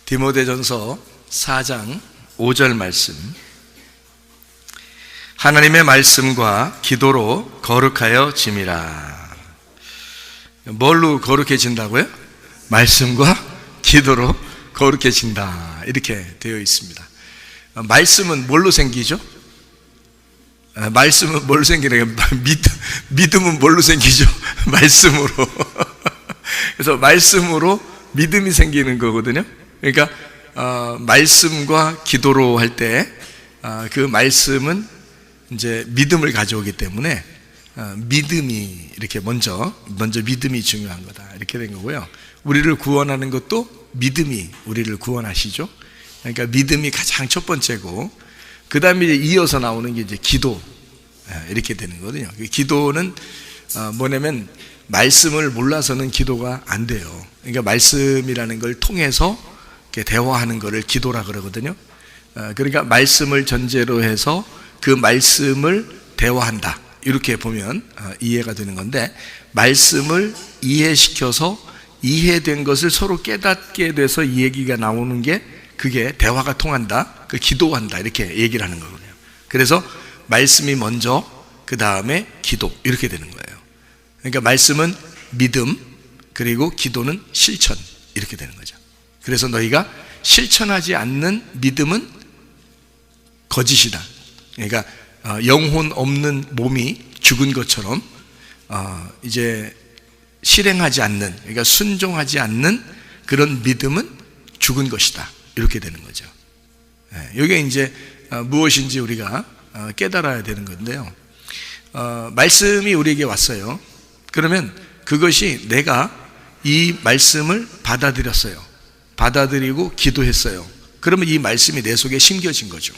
디모데전서 4장 5절 말씀. 하나님의 말씀과 기도로 거룩하여 짐이라. 뭘로 거룩해진다고요? 말씀과 기도로 거룩해진다, 이렇게 되어 있습니다. 말씀은 뭘로 생기죠? 말씀은 뭘로 생기나요? 믿음은 뭘로 생기죠? 말씀으로. 그래서 말씀으로 믿음이 생기는 거거든요. 그러니까 말씀과 기도로 할 때 그 말씀은 이제 믿음을 가져오기 때문에 믿음이 이렇게 먼저 믿음이 중요한 거다, 이렇게 된 거고요. 우리를 구원하는 것도 믿음이 우리를 구원하시죠. 그러니까 믿음이 가장 첫 번째고, 그 다음에 이어서 나오는 게 이제 기도, 이렇게 되는 거거든요. 기도는 뭐냐면 말씀을 몰라서는 기도가 안 돼요. 그러니까 말씀이라는 걸 통해서 대화하는 것을 기도라 그러거든요. 그러니까 말씀을 전제로 해서 그 말씀을 대화한다, 이렇게 보면 이해가 되는 건데, 말씀을 이해시켜서 이해된 것을 서로 깨닫게 돼서 이 얘기가 나오는 게, 그게 대화가 통한다, 그 기도한다, 이렇게 얘기를 하는 거거든요. 그래서 말씀이 먼저, 그 다음에 기도, 이렇게 되는 거예요. 그러니까 말씀은 믿음, 그리고 기도는 실천, 이렇게 되는 거죠. 그래서 너희가 실천하지 않는 믿음은 거짓이다. 그러니까 영혼 없는 몸이 죽은 것처럼 이제 실행하지 않는, 그러니까 순종하지 않는 그런 믿음은 죽은 것이다, 이렇게 되는 거죠. 이게 이제 무엇인지 우리가 깨달아야 되는 건데요. 말씀이 우리에게 왔어요. 그러면 그것이 내가 이 말씀을 받아들였어요. 받아들이고 기도했어요. 그러면 이 말씀이 내 속에 심겨진 거죠.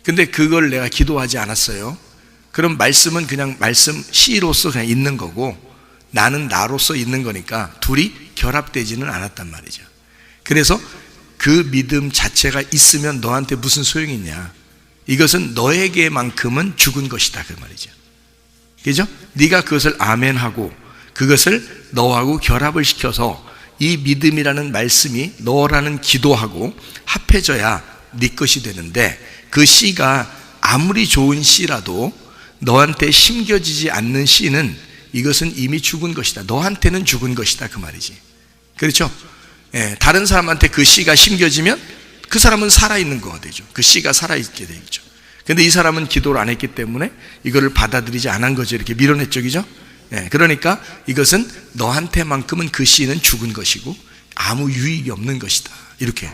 근데 그걸 내가 기도하지 않았어요. 그럼 말씀은 그냥 말씀 시로서 그냥 있는 거고, 나는 나로서 있는 거니까 둘이 결합되지는 않았단 말이죠. 그래서 그 믿음 자체가 있으면 너한테 무슨 소용이 있냐? 이것은 너에게만큼은 죽은 것이다, 그 말이죠. 그죠? 네가 그것을 아멘하고 그것을 너하고 결합을 시켜서 이 믿음이라는 말씀이 너라는 기도하고 합해져야 네 것이 되는데, 그 씨가 아무리 좋은 씨라도 너한테 심겨지지 않는 씨는 이것은 이미 죽은 것이다, 너한테는 죽은 것이다, 그 말이지. 그렇죠? 다른 사람한테 그 씨가 심겨지면 그 사람은 살아있는 거가 되죠. 그 씨가 살아있게 되죠. 근데 이 사람은 기도를 안 했기 때문에 이거를 받아들이지 않은 거죠. 이렇게 밀어냈죠, 그죠? 그러니까 이것은 너한테만큼은 그 씨는 죽은 것이고 아무 유익이 없는 것이다, 이렇게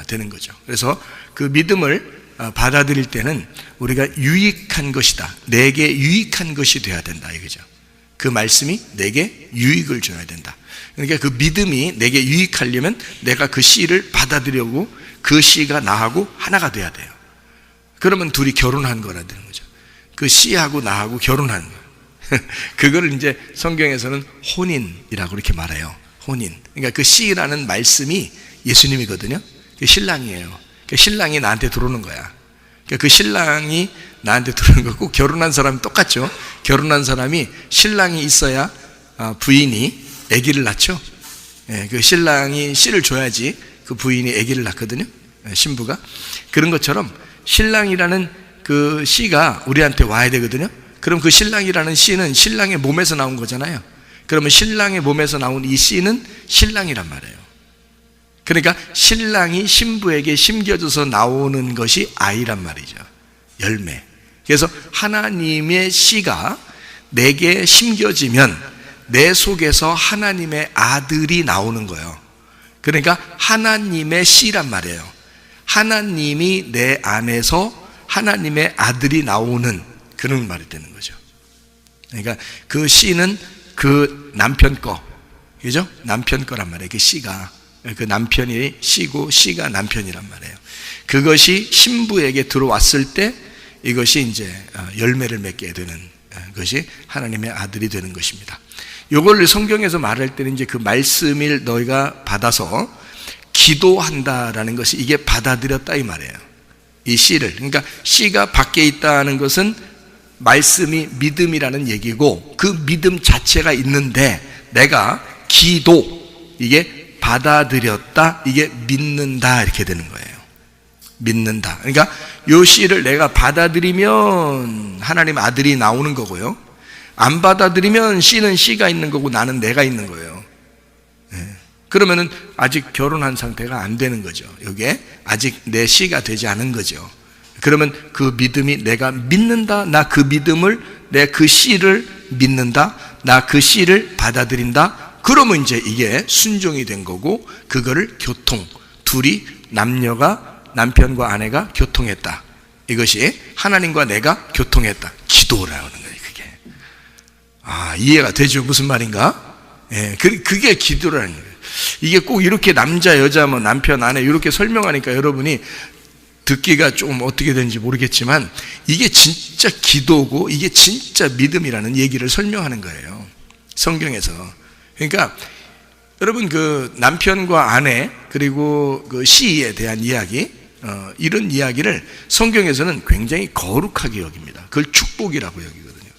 되는 거죠. 그래서 그 믿음을 받아들일 때는 우리가 유익한 것이다, 내게 유익한 것이 돼야 된다, 이거죠. 그 말씀이 내게 유익을 줘야 된다. 그러니까 그 믿음이 내게 유익하려면 내가 그 씨를 받아들이고 그 씨가 나하고 하나가 돼야 돼요. 그러면 둘이 결혼한 거라 되는 거죠. 그 씨하고 나하고 결혼한 거예요. 그거를 이제 성경에서는 혼인이라고 이렇게 말해요. 혼인. 그러니까 그 씨라는 말씀이 예수님이거든요. 그 신랑이에요. 그 신랑이 나한테 들어오는 거야. 그러니까 그 신랑이 나한테 들어오는 거고, 결혼한 사람이 똑같죠. 결혼한 사람이 신랑이 있어야 부인이 아기를 낳죠. 그 신랑이 씨를 줘야지 그 부인이 아기를 낳거든요. 신부가. 그런 것처럼 신랑이라는 그 씨가 우리한테 와야 되거든요. 그럼 그 신랑이라는 씨는 신랑의 몸에서 나온 거잖아요. 그러면 신랑의 몸에서 나온 이 씨는 신랑이란 말이에요. 그러니까 신랑이 신부에게 심겨져서 나오는 것이 아이란 말이죠. 열매. 그래서 하나님의 씨가 내게 심겨지면 내 속에서 하나님의 아들이 나오는 거예요. 그러니까 하나님의 씨란 말이에요. 하나님이 내 안에서 하나님의 아들이 나오는 그런 말이 되는 거죠. 그러니까 그 씨는 그 남편 거, 그죠? 남편 거란 말이에요. 그 씨가, 그 남편이 씨고 씨가 남편이란 말이에요. 그것이 신부에게 들어왔을 때 이것이 이제 열매를 맺게 되는 것이 하나님의 아들이 되는 것입니다. 이걸 성경에서 말할 때는 이제 그 말씀을 너희가 받아서 기도한다라는 것이, 이게 받아들였다, 이 말이에요. 이 씨를. 그러니까 씨가 밖에 있다는 것은 말씀이 믿음이라는 얘기고, 그 믿음 자체가 있는데 내가 기도, 이게 받아들였다, 이게 믿는다 이렇게 되는 거예요. 믿는다. 그러니까 요 씨를 내가 받아들이면 하나님 아들이 나오는 거고요, 안 받아들이면 씨는 씨가 있는 거고 나는 내가 있는 거예요. 그러면은 아직 결혼한 상태가 안 되는 거죠. 이게 아직 내 씨가 되지 않은 거죠. 그러면 그 믿음이, 내가 믿는다, 나 그 믿음을, 내 그 씨를 믿는다, 나 그 씨를 받아들인다, 그러면 이제 이게 순종이 된 거고, 그거를 교통, 둘이 남녀가, 남편과 아내가 교통했다, 이것이 하나님과 내가 교통했다, 기도라는 거예요. 그게 이해가 되죠? 무슨 말인가? 그게 기도라는 거예요. 이게 꼭 이렇게 남자 여자 뭐 남편 아내 이렇게 설명하니까 여러분이 듣기가 좀 어떻게 되는지 모르겠지만, 이게 진짜 기도고 이게 진짜 믿음이라는 얘기를 설명하는 거예요, 성경에서. 그러니까 여러분, 그 남편과 아내 그리고 그 시에 대한 이야기, 이런 이야기를 성경에서는 굉장히 거룩하게 여깁니다. 그걸 축복이라고 여기거든요.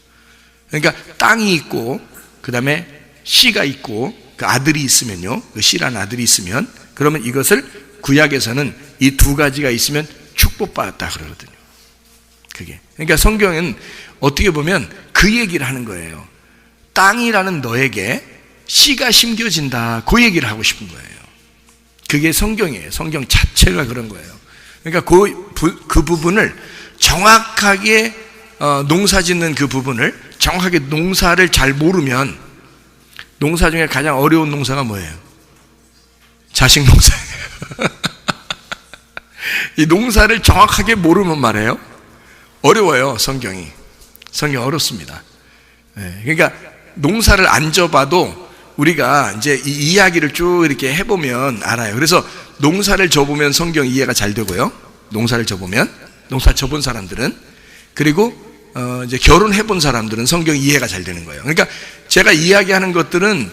그러니까 땅이 있고 그 다음에 씨가 있고 그 아들이 있으면요, 그 씨라는 아들이 있으면, 그러면 이것을 구약에서는 이 두 가지가 있으면 축복받았다 그러거든요. 그게, 그러니까 성경은 어떻게 보면 그 얘기를 하는 거예요. 땅이라는 너에게 씨가 심겨진다, 그 얘기를 하고 싶은 거예요. 그게 성경이에요. 성경 자체가 그런 거예요. 그러니까 그 부분을 정확하게 농사 짓는 그 부분을 정확하게, 농사를 잘 모르면, 농사 중에 가장 어려운 농사가 뭐예요? 자식 농사예요. 이 농사를 정확하게 모르면 말이에요, 어려워요. 성경이 어렵습니다. 그러니까 농사를 안 져봐도 우리가 이제 이 이야기를 쭉 이렇게 해보면 알아요. 그래서 농사를 져보면 성경 이해가 잘 되고요, 농사를 져보면, 농사 져본 사람들은, 그리고 이제 결혼해본 사람들은 성경 이해가 잘 되는 거예요. 그러니까 제가 이야기하는 것들은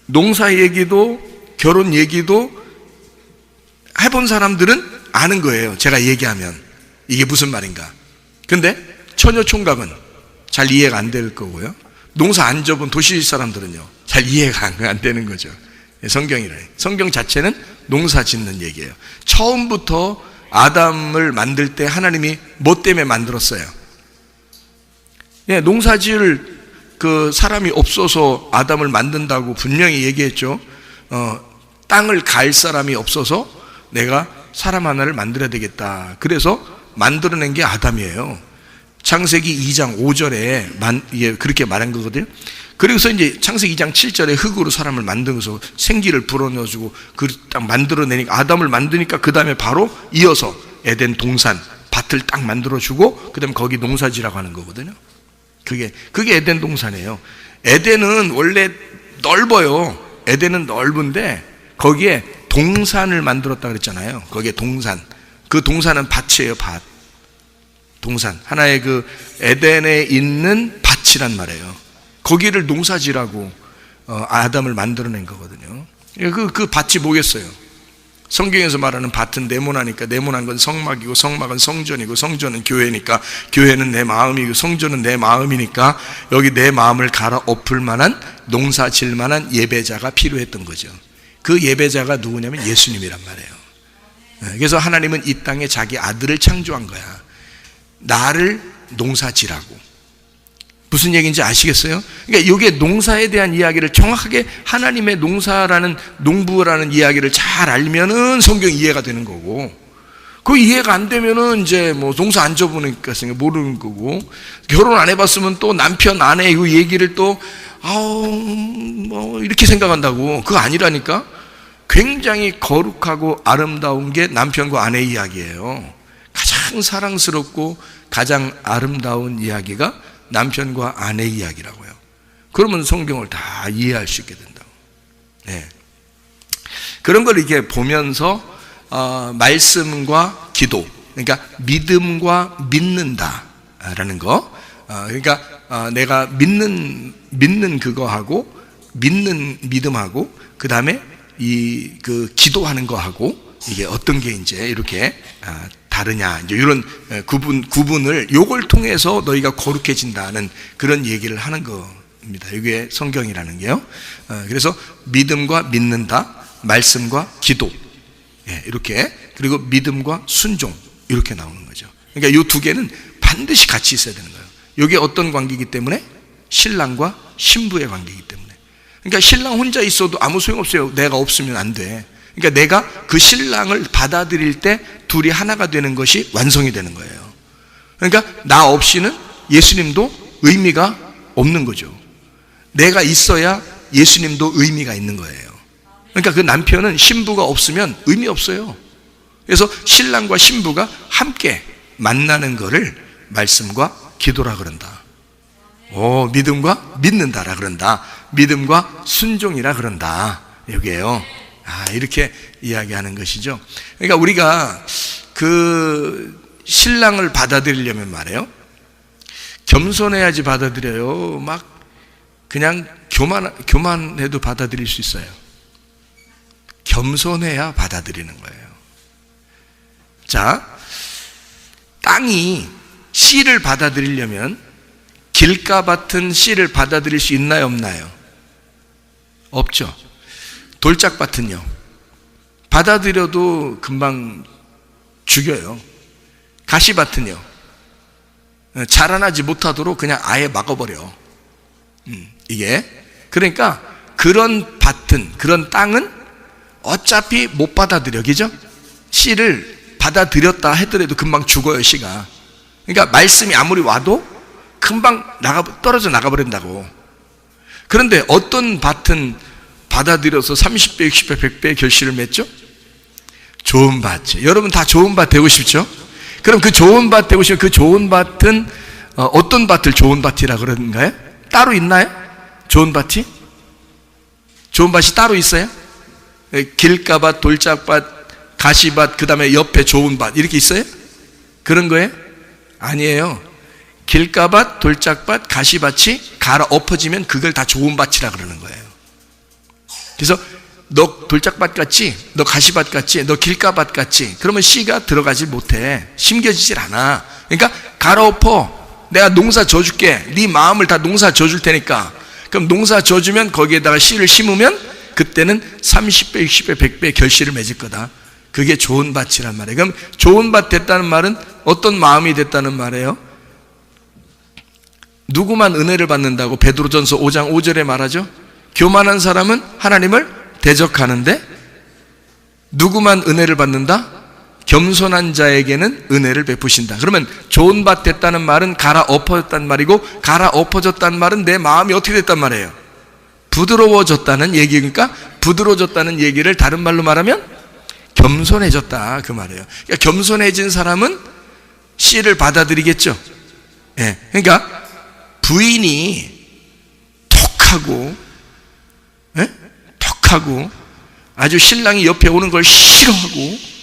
농사 얘기도 결혼 얘기도 해본 사람들은 아는 거예요, 제가 얘기하면 이게 무슨 말인가. 근데 처녀총각은 잘 이해가 안 될 거고요, 농사 안 져본 도시 사람들은요 잘 이해가 안 되는 거죠. 성경이래. 성경 자체는 농사 짓는 얘기예요. 처음부터 아담을 만들 때 하나님이 뭐 때문에 만들었어요? 농사 지을 그 사람이 없어서 아담을 만든다고 분명히 얘기했죠. 땅을 갈 사람이 없어서 내가 사람 하나를 만들어야 되겠다. 그래서 만들어낸 게 아담이에요. 창세기 2장 5절에 그렇게 말한 거거든요. 그래서 이제 창세기 2장 7절에 흙으로 사람을 만들어서 생기를 불어넣어주고 그 딱 만들어내니까, 아담을 만드니까 그 다음에 바로 이어서 에덴 동산, 밭을 딱 만들어주고 그 다음에 거기 농사지라고 하는 거거든요. 그게 에덴 동산이에요. 에덴은 원래 넓어요. 에덴은 넓은데 거기에 동산을 만들었다 그랬잖아요. 거기에 동산, 그 동산은 밭이에요. 밭, 동산, 하나의 그 에덴에 있는 밭이란 말이에요. 거기를 농사지라고 아담을 만들어낸 거거든요. 그 밭이 뭐겠어요? 성경에서 말하는 밭은 네모나니까 네모난 건 성막이고, 성막은 성전이고, 성전은 교회니까 교회는 내 마음이고, 성전은 내 마음이니까 여기 내 마음을 갈아엎을 만한, 농사 질 만한 예배자가 필요했던 거죠. 그 예배자가 누구냐면 예수님이란 말이에요. 그래서 하나님은 이 땅에 자기 아들을 창조한 거야. 나를 농사지라고. 무슨 얘기인지 아시겠어요? 그러니까 이게 농사에 대한 이야기를 정확하게, 하나님의 농사라는, 농부라는 이야기를 잘 알면은 성경 이해가 되는 거고, 그 이해가 안 되면은 이제 뭐 농사 안 져보니까 모르는 거고, 결혼 안 해봤으면 또 남편 아내 이 얘기를 또 뭐 이렇게 생각한다고. 그거 아니라니까. 굉장히 거룩하고 아름다운 게 남편과 아내 이야기예요. 가장 사랑스럽고 가장 아름다운 이야기가 남편과 아내 이야기라고요. 그러면 성경을 다 이해할 수 있게 된다고. 네. 그런 걸 이렇게 보면서 말씀과 기도, 그러니까 믿음과 믿는다라는 거, 그러니까 내가 믿는 그거하고, 믿는 믿음하고, 그 다음에 그 기도하는 거하고 이게 어떤 게 이제 이렇게 다르냐, 이제 이런 구분을 요걸 통해서 너희가 거룩해진다는 그런 얘기를 하는 겁니다. 이게 성경이라는 게요. 그래서 믿음과 믿는다, 말씀과 기도, 이렇게, 그리고 믿음과 순종, 이렇게 나오는 거죠. 그러니까 이 두 개는 반드시 같이 있어야 되는 거예요. 이게 어떤 관계이기 때문에? 신랑과 신부의 관계이기 때문에. 그러니까 신랑 혼자 있어도 아무 소용없어요. 내가 없으면 안 돼. 그러니까 내가 그 신랑을 받아들일 때 둘이 하나가 되는 것이 완성이 되는 거예요. 그러니까 나 없이는 예수님도 의미가 없는 거죠. 내가 있어야 예수님도 의미가 있는 거예요. 그러니까 그 남편은 신부가 없으면 의미 없어요. 그래서 신랑과 신부가 함께 만나는 거를 말씀과 기도라 그런다. 믿음과 믿는다라 그런다. 믿음과 순종이라 그런다. 여기에요. 이렇게 이야기하는 것이죠. 그러니까 우리가 그 신랑을 받아들이려면 말이에요, 겸손해야지 받아들여요. 막 그냥 교만해도 받아들일 수 있어요. 겸손해야 받아들이는 거예요. 자, 땅이 씨를 받아들이려면 길가밭은 씨를 받아들일 수 있나요, 없나요? 없죠. 돌짝밭은요, 받아들여도 금방 죽여요. 가시밭은요, 자라나지 못하도록 그냥 아예 막아버려. 이게 그러니까 그런 밭은, 그런 땅은 어차피 못 받아들여, 그죠? 씨를 받아들였다 하더라도 금방 죽어요, 씨가. 그러니까 말씀이 아무리 와도 금방 떨어져 나가버린다고. 그런데 어떤 밭은 받아들여서 30배, 60배, 100배의 결실을 맺죠? 좋은 밭이에요. 여러분 다 좋은 밭 되고 싶죠? 그럼 그 좋은 밭 되고 싶으면 그 좋은 밭은 어떤 밭을 좋은 밭이라 그러는가요? 따로 있나요? 좋은 밭이? 좋은 밭이 따로 있어요? 길가밭, 돌짝밭, 가시밭, 그 다음에 옆에 좋은 밭, 이렇게 있어요? 그런 거예요? 아니에요. 길가밭, 돌짝밭, 가시밭이 갈아 엎어지면 그걸 다 좋은 밭이라 그러는 거예요. 그래서 너 돌짝밭 같지? 너 가시밭 같지? 너 길가밭 같지? 그러면 씨가 들어가지 못해. 심겨지질 않아. 그러니까 갈아 엎어. 내가 농사 져줄게. 네 마음을 다 농사 져줄 테니까. 그럼 농사 져주면 거기에다가 씨를 심으면 그때는 30배, 60배, 100배 결실을 맺을 거다. 그게 좋은 밭이란 말이에요. 그럼 좋은 밭 됐다는 말은 어떤 마음이 됐다는 말이에요? 누구만 은혜를 받는다고 베드로전서 5장 5절에 말하죠? 교만한 사람은 하나님을 대적하는데 누구만 은혜를 받는다? 겸손한 자에게는 은혜를 베푸신다. 그러면 좋은 밭 됐다는 말은 갈아 엎어졌단 말이고, 갈아 엎어졌다는 말은 내 마음이 어떻게 됐단 말이에요? 부드러워졌다는 얘기니까, 부드러워졌다는 얘기를 다른 말로 말하면 겸손해졌다, 그 말이에요. 그러니까 겸손해진 사람은 씨를 받아들이겠죠. 그러니까 부인이 톡하고 아주 신랑이 옆에 오는 걸 싫어하고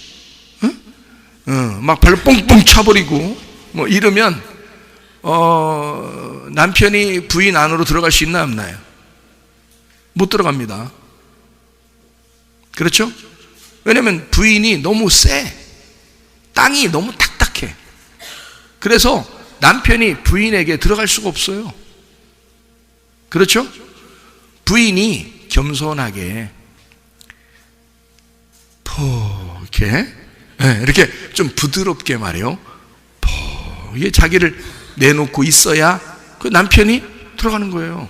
막 발로 뽕뽕 차버리고 뭐 이러면 남편이 부인 안으로 들어갈 수 있나 없나요? 못 들어갑니다. 그렇죠? 왜냐하면 부인이 너무 세. 땅이 너무 딱딱해. 그래서 남편이 부인에게 들어갈 수가 없어요. 그렇죠? 부인이 겸손하게 이렇게 좀 부드럽게 말이에요. 이게 자기를 내놓고 있어야 그 남편이 들어가는 거예요.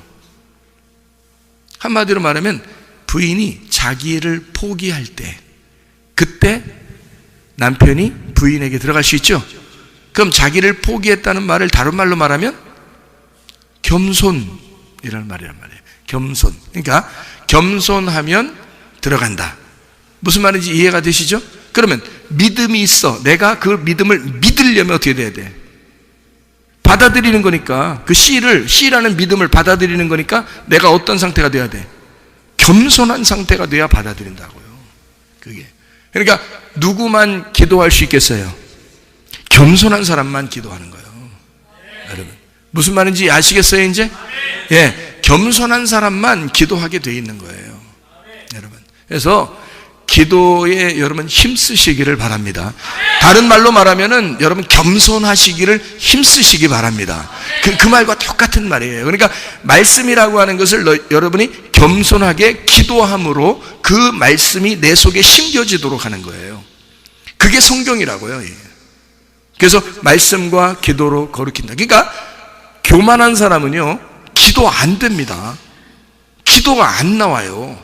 한마디로 말하면 부인이 자기를 포기할 때, 그때 남편이 부인에게 들어갈 수 있죠. 그럼 자기를 포기했다는 말을 다른 말로 말하면 겸손이라는 말이란 말이에요. 겸손. 그러니까 겸손하면 들어간다. 무슨 말인지 이해가 되시죠? 그러면 믿음이 있어. 내가 그 믿음을 믿으려면 어떻게 돼야 돼? 받아들이는 거니까, 그 씨라는 믿음을 받아들이는 거니까 내가 어떤 상태가 돼야 돼? 겸손한 상태가 돼야 받아들인다고요. 그게. 그러니까 누구만 기도할 수 있겠어요? 겸손한 사람만 기도하는 거예요. 여러분 무슨 말인지 아시겠어요 이제? 겸손한 사람만 기도하게 돼 있는 거예요. 여러분, 그래서 기도에 여러분 힘쓰시기를 바랍니다. 다른 말로 말하면은 여러분 겸손하시기를 힘쓰시기 바랍니다. 그 말과 똑같은 말이에요. 그러니까 말씀이라고 하는 것을 여러분이 겸손하게 기도함으로 그 말씀이 내 속에 심겨지도록 하는 거예요. 그게 성경이라고요. 그래서 말씀과 기도로 거룩힌다. 그러니까 교만한 사람은요, 기도 안 됩니다. 기도가 안 나와요.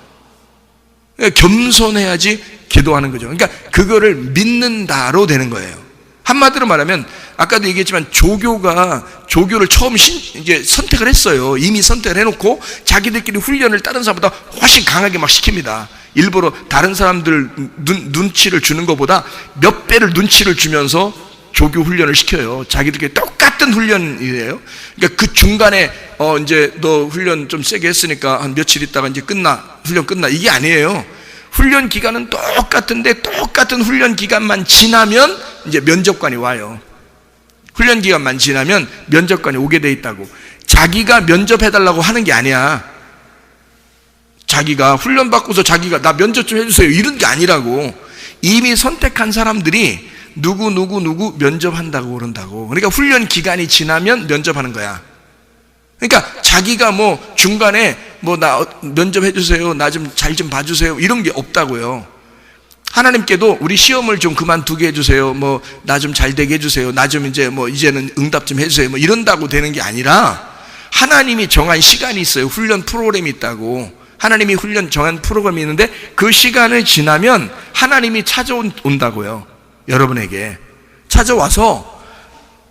그러니까 겸손해야지 기도하는 거죠. 그러니까 그거를 믿는다로 되는 거예요. 한마디로 말하면 아까도 얘기했지만 조교를 처음 이제 선택을 했어요. 이미 선택을 해놓고 자기들끼리 훈련을 다른 사람보다 훨씬 강하게 막 시킵니다. 일부러 다른 사람들 눈치를 주는 것보다 몇 배를 눈치를 주면서 조교 훈련을 시켜요. 자기들끼리 똑같은 훈련이에요. 그러니까 그 중간에 이제 너 훈련 좀 세게 했으니까 한 며칠 있다가 이제 훈련 끝나 이게 아니에요. 훈련 기간은 똑같은데 똑같은 훈련 기간만 지나면 이제 면접관이 와요. 훈련 기간만 지나면 면접관이 오게 돼 있다고. 자기가 면접해달라고 하는 게 아니야. 자기가 훈련 받고서 자기가 나 면접 좀 해주세요 이런 게 아니라고. 이미 선택한 사람들이 누구 면접한다고 그런다고. 그러니까 훈련 기간이 지나면 면접하는 거야. 그러니까 자기가 뭐 중간에 뭐 나 면접해 주세요, 나 좀 잘 좀 봐주세요 이런 게 없다고요. 하나님께도 우리 시험을 좀 그만두게 해주세요, 뭐 나 좀 잘 되게 해주세요, 나 좀 이제 뭐 이제는 응답 좀 해주세요 뭐 이런다고 되는 게 아니라 하나님이 정한 시간이 있어요. 훈련 프로그램이 있다고. 하나님이 훈련 정한 프로그램이 있는데 그 시간을 지나면 하나님이 찾아온다고요. 여러분에게 찾아와서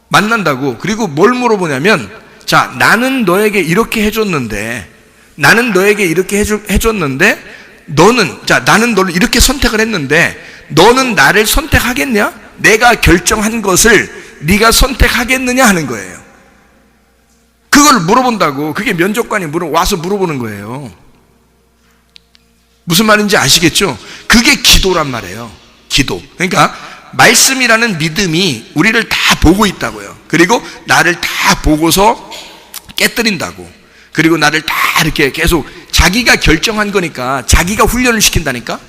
만난다고. 그리고 뭘 물어보냐면, 자, 나는 너에게 이렇게 해줬는데 나는 너를 이렇게 선택을 했는데 너는 나를 선택하겠냐? 내가 결정한 것을 네가 선택하겠느냐 하는 거예요. 그걸 물어본다고. 그게 면접관이 와서 물어보는 거예요. 무슨 말인지 아시겠죠? 그게 기도란 말이에요. 기도. 그러니까 말씀이라는 믿음이 우리를 다 보고 있다고요. 그리고 나를 다 보고서 깨뜨린다고. 그리고 나를 다 이렇게 계속 자기가 결정한 거니까 자기가 훈련을 시킨다니까.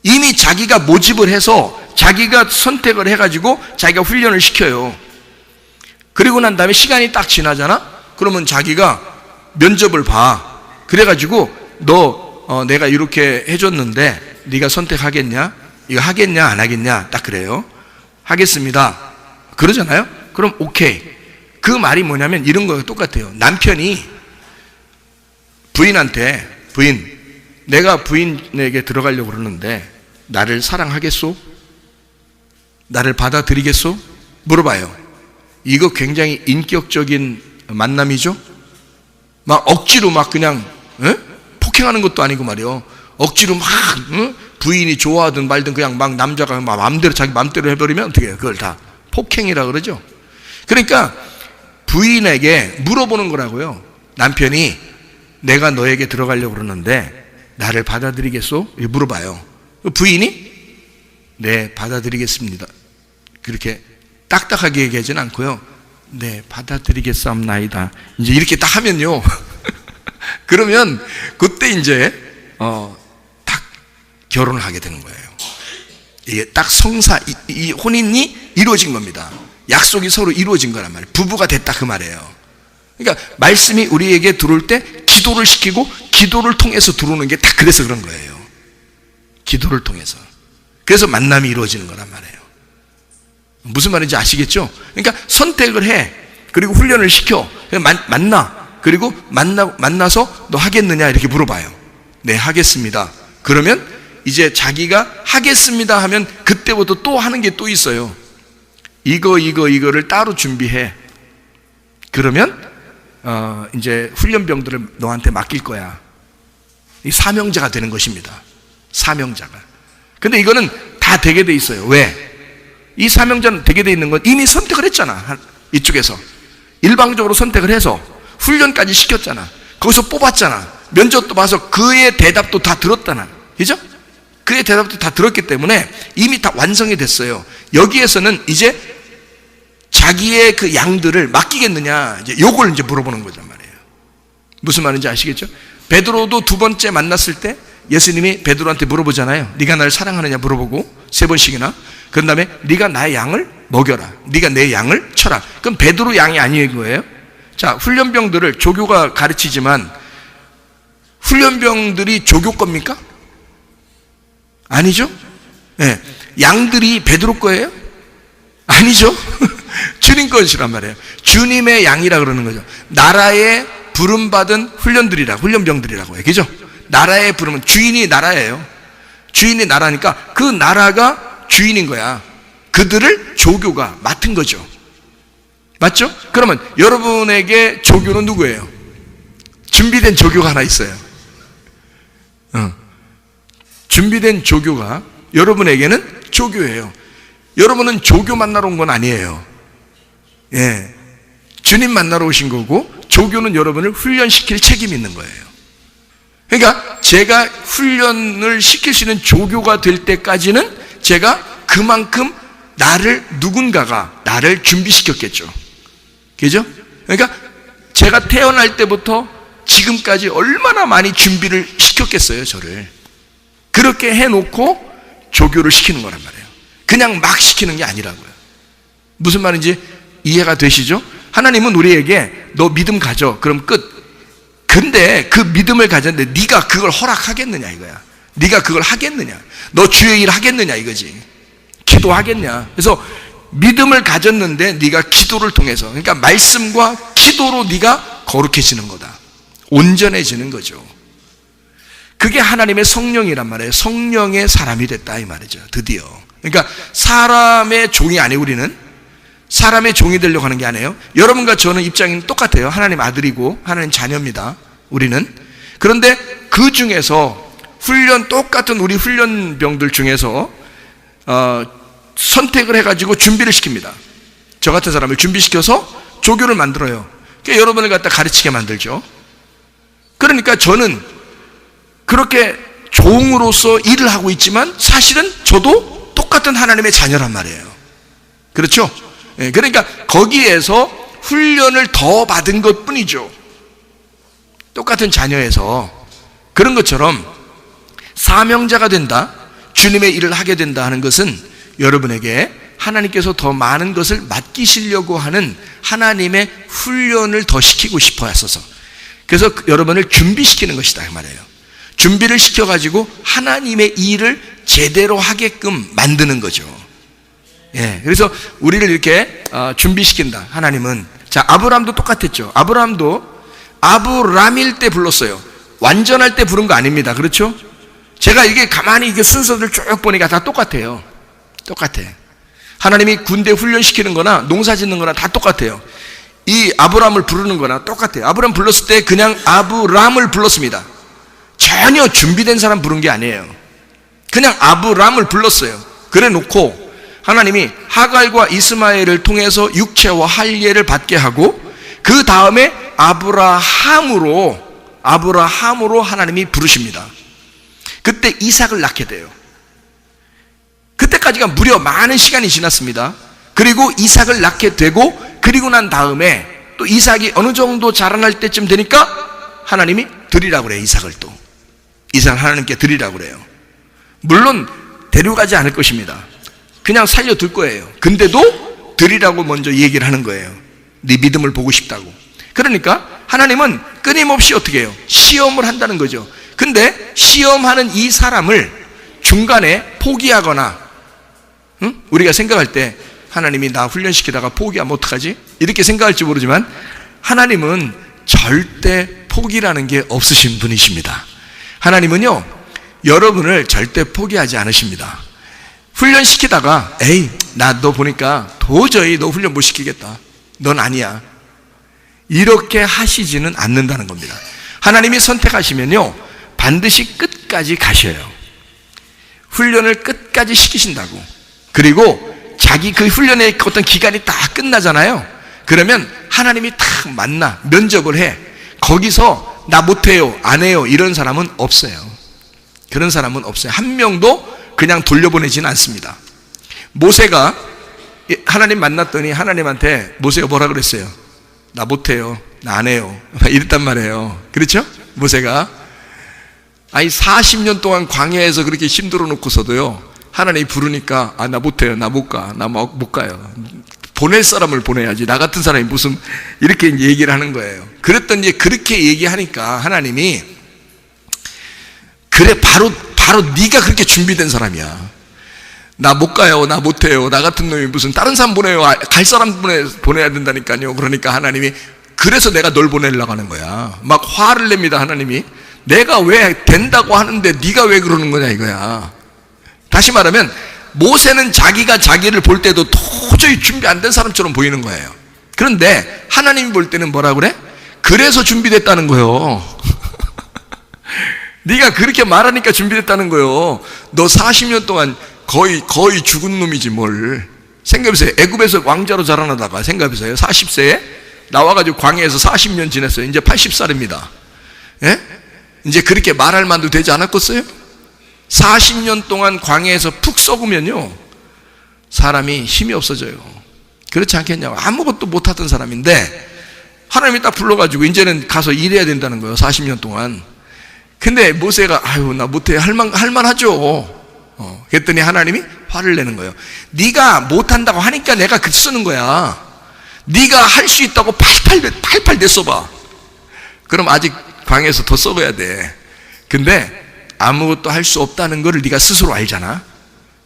이미 자기가 모집을 해서 자기가 선택을 해가지고 자기가 훈련을 시켜요. 그리고 난 다음에 시간이 딱 지나잖아. 그러면 자기가 면접을 봐. 그래가지고 내가 이렇게 해줬는데 네가 선택하겠냐? 이거 하겠냐 안 하겠냐? 딱 그래요. 하겠습니다 그러잖아요. 그럼 오케이. 그 말이 뭐냐면 이런 거랑 똑같아요. 남편이 부인한테, 부인, 내가 부인에게 들어가려고 그러는데 나를 사랑하겠소? 나를 받아들이겠소? 물어봐요. 이거 굉장히 인격적인 만남이죠. 막 억지로 막 그냥 폭행하는 것도 아니고 말이요. 억지로 막 부인이 좋아하든 말든 그냥 막 남자가 막 마음대로 자기 마음대로 해버리면 어떻게 해요? 그걸 다 폭행이라 그러죠. 그러니까 부인에게 물어보는 거라고요. 남편이 내가 너에게 들어가려고 그러는데 나를 받아들이겠소? 이렇게 물어봐요. 부인이 네 받아들이겠습니다. 그렇게 딱딱하게 얘기하지는 않고요. 네 받아들이겠사옵나이다. 이제 이렇게 딱 하면요. 그러면 그때 이제 딱 결혼을 하게 되는 거예요. 이게 딱 이 혼인이 이루어진 겁니다. 약속이 서로 이루어진 거란 말이에요. 부부가 됐다 그 말이에요. 그러니까 말씀이 우리에게 들어올 때 기도를 시키고 기도를 통해서 들어오는 게 다 그래서 그런 거예요. 기도를 통해서. 그래서 만남이 이루어지는 거란 말이에요. 무슨 말인지 아시겠죠? 그러니까 선택을 해. 그리고 훈련을 시켜. 만나. 그리고 만나서 너 하겠느냐 이렇게 물어봐요. 네 하겠습니다. 그러면 이제 자기가 하겠습니다 하면 그때부터 또 하는 게 또 있어요. 이거를 따로 준비해. 그러면 이제 훈련병들을 너한테 맡길 거야. 이 사명자가 되는 것입니다. 사명자가. 근데 이거는 다 되게 돼 있어요. 왜? 이 사명자는 되게 돼 있는 건 이미 선택을 했잖아. 이쪽에서 일방적으로 선택을 해서 훈련까지 시켰잖아. 거기서 뽑았잖아. 면접도 봐서 그의 대답도 다 들었잖아. 그죠? 그의 대답도 다 들었기 때문에 이미 다 완성이 됐어요. 여기에서는 이제 자기의 그 양들을 맡기겠느냐, 이제 요걸 이제 물어보는 거란 말이에요. 무슨 말인지 아시겠죠? 베드로도 두 번째 만났을 때 예수님이 베드로한테 물어보잖아요. 네가 나를 사랑하느냐 물어보고 3번씩이나. 그런 다음에 네가 나의 양을 먹여라. 네가 내 양을 쳐라. 그럼 베드로 양이 아닌 거예요. 자, 훈련병들을 조교가 가르치지만 훈련병들이 조교 겁니까? 아니죠? 네. 양들이 베드로 거예요? 아니죠? 주님 것이란 말이에요. 주님의 양이라 그러는 거죠. 나라에 부름받은 훈련병들이라고 해요. 그죠? 나라에 부르면 주인이 나라예요. 주인이 나라니까 그 나라가 주인인 거야. 그들을 조교가 맡은 거죠. 맞죠? 그러면 여러분에게 조교는 누구예요? 준비된 조교가 하나 있어요. 준비된 조교가 여러분에게는 조교예요. 여러분은 조교 만나러 온 건 아니에요. 예. 주님 만나러 오신 거고, 조교는 여러분을 훈련시킬 책임이 있는 거예요. 그러니까 제가 훈련을 시킬 수 있는 조교가 될 때까지는 제가 그만큼 누군가가 나를 준비시켰겠죠. 그죠? 그러니까 제가 태어날 때부터 지금까지 얼마나 많이 준비를 시켰겠어요, 저를. 그렇게 해놓고 조교를 시키는 거란 말이에요. 그냥 막 시키는 게 아니라고요. 무슨 말인지 이해가 되시죠? 하나님은 우리에게 너 믿음 가져. 그럼 끝. 근데 그 믿음을 가졌는데 네가 그걸 허락하겠느냐 이거야. 네가 그걸 하겠느냐. 너 주의 일 하겠느냐 이거지. 기도하겠냐. 그래서 믿음을 가졌는데 네가 기도를 통해서, 그러니까 말씀과 기도로 네가 거룩해지는 거다. 온전해지는 거죠. 그게 하나님의 성령이란 말이에요. 성령의 사람이 됐다 이 말이죠. 드디어. 그러니까 사람의 종이 아니에요. 우리는 사람의 종이 되려고 하는 게 아니에요. 여러분과 저는 입장이 똑같아요. 하나님 아들이고 하나님 자녀입니다. 우리는. 그런데 그 중에서 똑같은 우리 훈련병들 중에서 선택을 해가지고 준비를 시킵니다. 저 같은 사람을 준비시켜서 조교를 만들어요. 그러니까 여러분을 갖다 가르치게 만들죠. 그러니까 저는 그렇게 종으로서 일을 하고 있지만 사실은 저도 똑같은 하나님의 자녀란 말이에요. 그렇죠? 그러니까 거기에서 훈련을 더 받은 것 뿐이죠. 똑같은 자녀에서. 그런 것처럼 사명자가 된다, 주님의 일을 하게 된다 하는 것은 여러분에게 하나님께서 더 많은 것을 맡기시려고 하는 하나님의 훈련을 더 시키고 싶어 하셔서, 그래서 여러분을 준비시키는 것이다 그 말이에요. 준비를 시켜가지고 하나님의 일을 제대로 하게끔 만드는 거죠. 예, 그래서 우리를 이렇게 준비시킨다. 하나님은. 자, 아브라함도 똑같았죠. 아브라함도 아브람일 때 불렀어요. 완전할 때 부른 거 아닙니다. 그렇죠? 제가 이게 가만히 이게 순서를 쭉 보니까 다 똑같아요. 똑같아. 하나님이 군대 훈련시키는 거나 농사 짓는 거나 다 똑같아요. 이 아브람을 부르는 거나 똑같아요. 아브람 불렀을 때 그냥 아브람을 불렀습니다. 전혀 준비된 사람 부른 게 아니에요. 그냥 아브람을 불렀어요. 그래 놓고 하나님이 하갈과 이스마엘을 통해서 육체와 할례를 받게 하고, 그 다음에 아브라함으로 하나님이 부르십니다. 그때 이삭을 낳게 돼요. 그때까지가 무려 많은 시간이 지났습니다. 그리고 이삭을 낳게 되고, 그리고 난 다음에 또 이삭이 어느 정도 자라날 때쯤 되니까 하나님이 드리라고 그래요. 이삭을 하나님께 드리라고 그래요. 물론 데려가지 않을 것입니다. 그냥 살려둘 거예요. 근데도 드리라고 먼저 얘기를 하는 거예요. 네 믿음을 보고 싶다고. 그러니까 하나님은 끊임없이 어떻게 해요? 시험을 한다는 거죠. 근데 시험하는 이 사람을 중간에 포기하거나, 우리가 생각할 때 하나님이 나 훈련시키다가 포기하면 어떡하지? 이렇게 생각할지 모르지만 하나님은 절대 포기라는 게 없으신 분이십니다. 하나님은요, 여러분을 절대 포기하지 않으십니다. 훈련시키다가 에이, 나 너 보니까 도저히 너 훈련 못 시키겠다. 넌 아니야. 이렇게 하시지는 않는다는 겁니다. 하나님이 선택하시면요, 반드시 끝까지 가셔요. 훈련을 끝까지 시키신다고. 그리고 자기 그 훈련의 어떤 기간이 다 끝나잖아요. 그러면 하나님이 딱 만나 면접을 해. 거기서 나 못해요, 안 해요, 이런 사람은 없어요. 그런 사람은 없어요. 한 명도 그냥 돌려보내지는 않습니다. 모세가 하나님 만났더니 하나님한테 모세가 뭐라 그랬어요? 나 못해요, 나 안 해요, 이랬단 말이에요. 그렇죠? 모세가 40년 동안 광야에서 그렇게 힘들어 놓고서도요, 하나님이 부르니까 나 못해요, 나 못 가, 나 못 가요. 보낼 사람을 보내야지, 나 같은 사람이 무슨, 이렇게 얘기를 하는 거예요. 그랬더니 그렇게 얘기하니까 하나님이 그래, 바로 네가 그렇게 준비된 사람이야. 나 못 가요, 나 못해요, 나 같은 놈이 무슨 다른 사람 보내요, 갈 사람 보내야 된다니까요. 그러니까 하나님이, 그래서 내가 널 보내려고 하는 거야. 막 화를 냅니다, 하나님이. 내가 왜 된다고 하는데 네가 왜 그러는 거냐 이거야. 다시 말하면 모세는 자기가 자기를 볼 때도 도저히 준비 안 된 사람처럼 보이는 거예요. 그런데 하나님이 볼 때는 뭐라 그래? 그래서 준비됐다는 거예요. 네가 그렇게 말하니까 준비됐다는 거예요. 너 40년 동안 거의 죽은 놈이지 뭘. 생각해보세요. 애굽에서 왕자로 자라나다가 생각해보세요. 40세에 나와가지고 광야에서 40년 지냈어요. 이제 80살입니다. 예? 이제 그렇게 말할 만도 되지 않았겠어요? 40년 동안 광야에서 푹 썩으면요, 사람이 힘이 없어져요. 그렇지 않겠냐고. 아무것도 못하던 사람인데 하나님이 딱 불러가지고 이제는 가서 일해야 된다는 거예요. 40년 동안. 근데 모세가 아유 나 못해, 할만하죠. 그랬더니 하나님이 화를 내는 거예요. 네가 못한다고 하니까 내가 글 쓰는 거야. 네가 할 수 있다고 팔팔 내써봐. 그럼 아직 광야에서 더 썩어야 돼. 근데 아무것도 할 수 없다는 거를 네가 스스로 알잖아.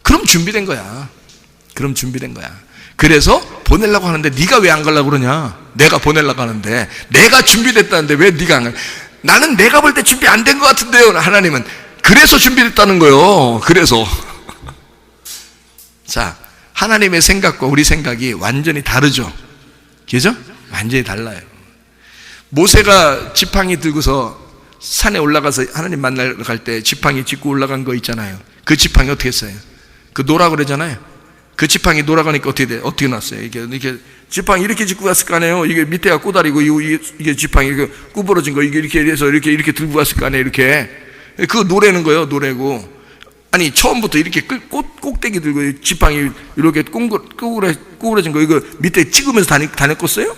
그럼 준비된 거야. 그럼 준비된 거야. 그래서 보내려고 하는데 네가 왜 안 가려고 그러냐. 내가 보내려고 하는데, 내가 준비됐다는데 왜 네가 안 가. 나는 내가 볼 때 준비 안 된 것 같은데요. 하나님은 그래서 준비됐다는 거예요. 그래서 자, 하나님의 생각과 우리 생각이 완전히 다르죠. 그죠? 완전히 달라요. 모세가 지팡이 들고서 산에 올라가서 하나님 만나러 갈 때 지팡이 짚고 올라간 거 있잖아요. 그 지팡이 어떻게 했어요? 그 노라 그러잖아요. 그 지팡이 돌아가니까 어떻게 났어요? 이게 지팡이 이렇게 짚고 갔을 거 아니에요? 이게 밑에가 꼬다리고, 이게 지팡이, 이게 구부러진 거, 이게 이렇게 해서 이렇게 들고 갔을 거 아니에요? 이렇게. 그거 노래는 거예요, 노래고. 아니, 처음부터 이렇게 꼭대기 들고 지팡이 이렇게 구부러진 거, 이거 밑에 찍으면서 다녔겠어요?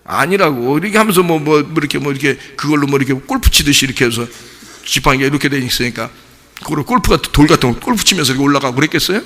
아니라고. 이렇게 하면서 이렇게 그걸로 이렇게 골프 치듯이 이렇게 해서 지팡이가 이렇게 돼 있으니까, 그걸 돌 같은 거 골프 치면서 이렇게 올라가고 그랬겠어요?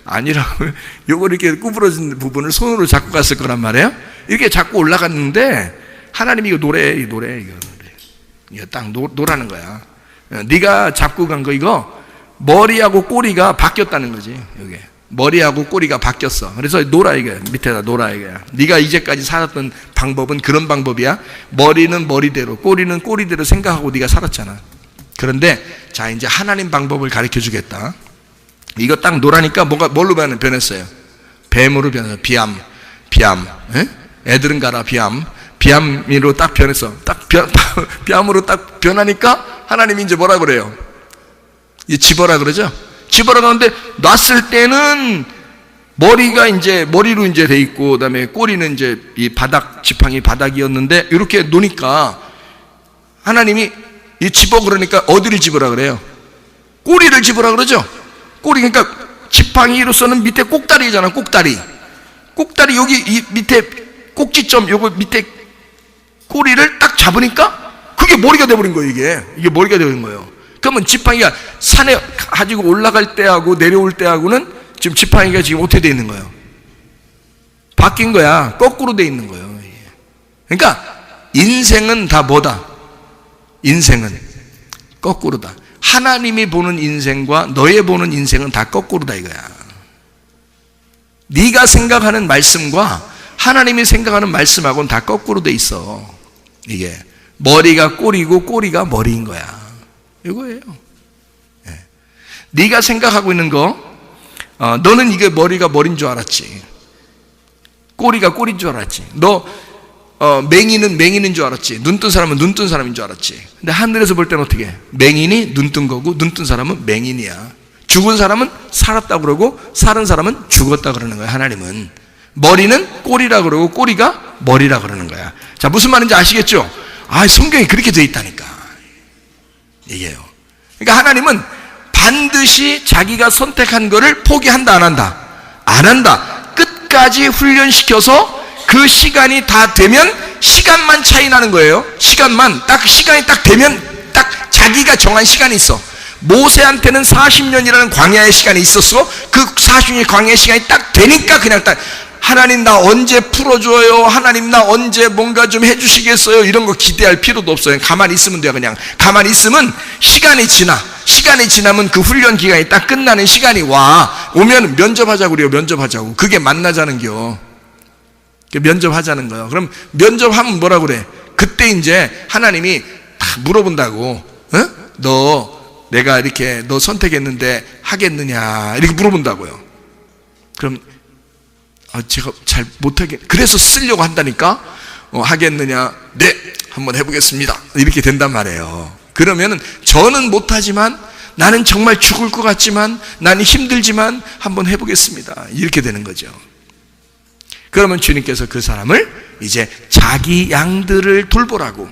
아니라고. 요거 이렇게 구부러진 부분을 손으로 잡고 갔을 거란 말이에요. 이렇게 잡고 올라갔는데 하나님이 이거 노래. 이거 딱 노라는 거야. 네가 잡고 간 거 이거 머리하고 꼬리가 바뀌었다는 거지. 여기 머리하고 꼬리가 바뀌었어. 그래서 노라 이게 밑에다 노라 이게. 네가 이제까지 살았던 방법은 그런 방법이야. 머리는 머리대로, 꼬리는 꼬리대로 생각하고 네가 살았잖아. 그런데 자, 이제 하나님 방법을 가르쳐 주겠다. 이거 딱 노라니까 뭘로 변했어요? 뱀으로 변했어요. 비암. 에? 애들은 가라, 비암으로 딱 변했어. 비암으로 딱 변하니까 하나님이 이제 뭐라 그래요? 이 집어라 그러죠? 집어라 그러는데 놨을 때는 머리가 이제 머리로 이제 돼 있고, 그다음에 꼬리는 이제 이 지팡이 바닥이었는데 이렇게 놓으니까 하나님이 이 집어 그러니까 어디를 집어라 그래요? 꼬리를 집어라 그러죠? 꼬리, 그러니까 지팡이로서는 밑에 꼭다리잖아. 꼭다리 여기 이 밑에 꼭지점, 요거 밑에 꼬리를 딱 잡으니까 그게 머리가 돼버린 거예요. 이게 머리가 돼버린 거예요. 그러면 지팡이가 산에 가지고 올라갈 때하고 내려올 때하고는 지금 지팡이가 지금 어떻게 돼 있는 거예요? 바뀐 거야. 거꾸로 돼 있는 거예요. 그러니까 인생은 다 뭐다? 인생은 거꾸로다. 하나님이 보는 인생과 너의 보는 인생은 다 거꾸로다 이거야. 네가 생각하는 말씀과 하나님이 생각하는 말씀하고는 다 거꾸로 돼 있어. 이게 머리가 꼬리고 꼬리가 머리인 거야. 이거예요. 네. 네가 생각하고 있는 거, 너는 이게 머리가 머리인 줄 알았지. 꼬리가 꼬리인 줄 알았지. 맹인은 맹인인 줄 알았지. 눈 뜬 사람은 눈 뜬 사람인 줄 알았지. 근데 하늘에서 볼 때는 어떻게 해? 맹인이 눈 뜬 거고 눈 뜬 사람은 맹인이야. 죽은 사람은 살았다고 그러고 살은 사람은 죽었다 그러는 거야. 하나님은 머리는 꼬리라 그러고 꼬리가 머리라 그러는 거야. 자, 무슨 말인지 아시겠죠? 성경이 그렇게 돼 있다니까 이게요. 그러니까 하나님은 반드시 자기가 선택한 거를 포기한다 안 한다? 안 한다. 끝까지 훈련시켜서 그 시간이 다 되면, 시간만 차이 나는 거예요. 시간이 딱 되면 딱 자기가 정한 시간이 있어. 모세한테는 40년이라는 광야의 시간이 있었어. 그 40년의 광야의 시간이 딱 되니까 그냥 딱 하나님 나 언제 풀어줘요? 하나님 나 언제 뭔가 좀 해주시겠어요? 이런 거 기대할 필요도 없어요. 가만히 있으면 돼요. 그냥 가만히 있으면 시간이 지나. 시간이 지나면 그 훈련 기간이 딱 끝나는 시간이 오면 면접하자고 그래요. 면접하자고. 그게 만나자는겨. 면접하자는 거예요. 그럼 면접하면 뭐라 그래? 그때 이제 하나님이 다 물어본다고. 내가 이렇게 너 선택했는데 하겠느냐 이렇게 물어본다고요. 그럼 제가 잘 못하겠. 그래서 쓰려고 한다니까. 하겠느냐? 네, 한번 해보겠습니다. 이렇게 된단 말이에요. 그러면은 저는 못하지만 나는 정말 죽을 것 같지만 나는 힘들지만 한번 해보겠습니다. 이렇게 되는 거죠. 그러면 주님께서 그 사람을 이제 자기 양들을 돌보라고,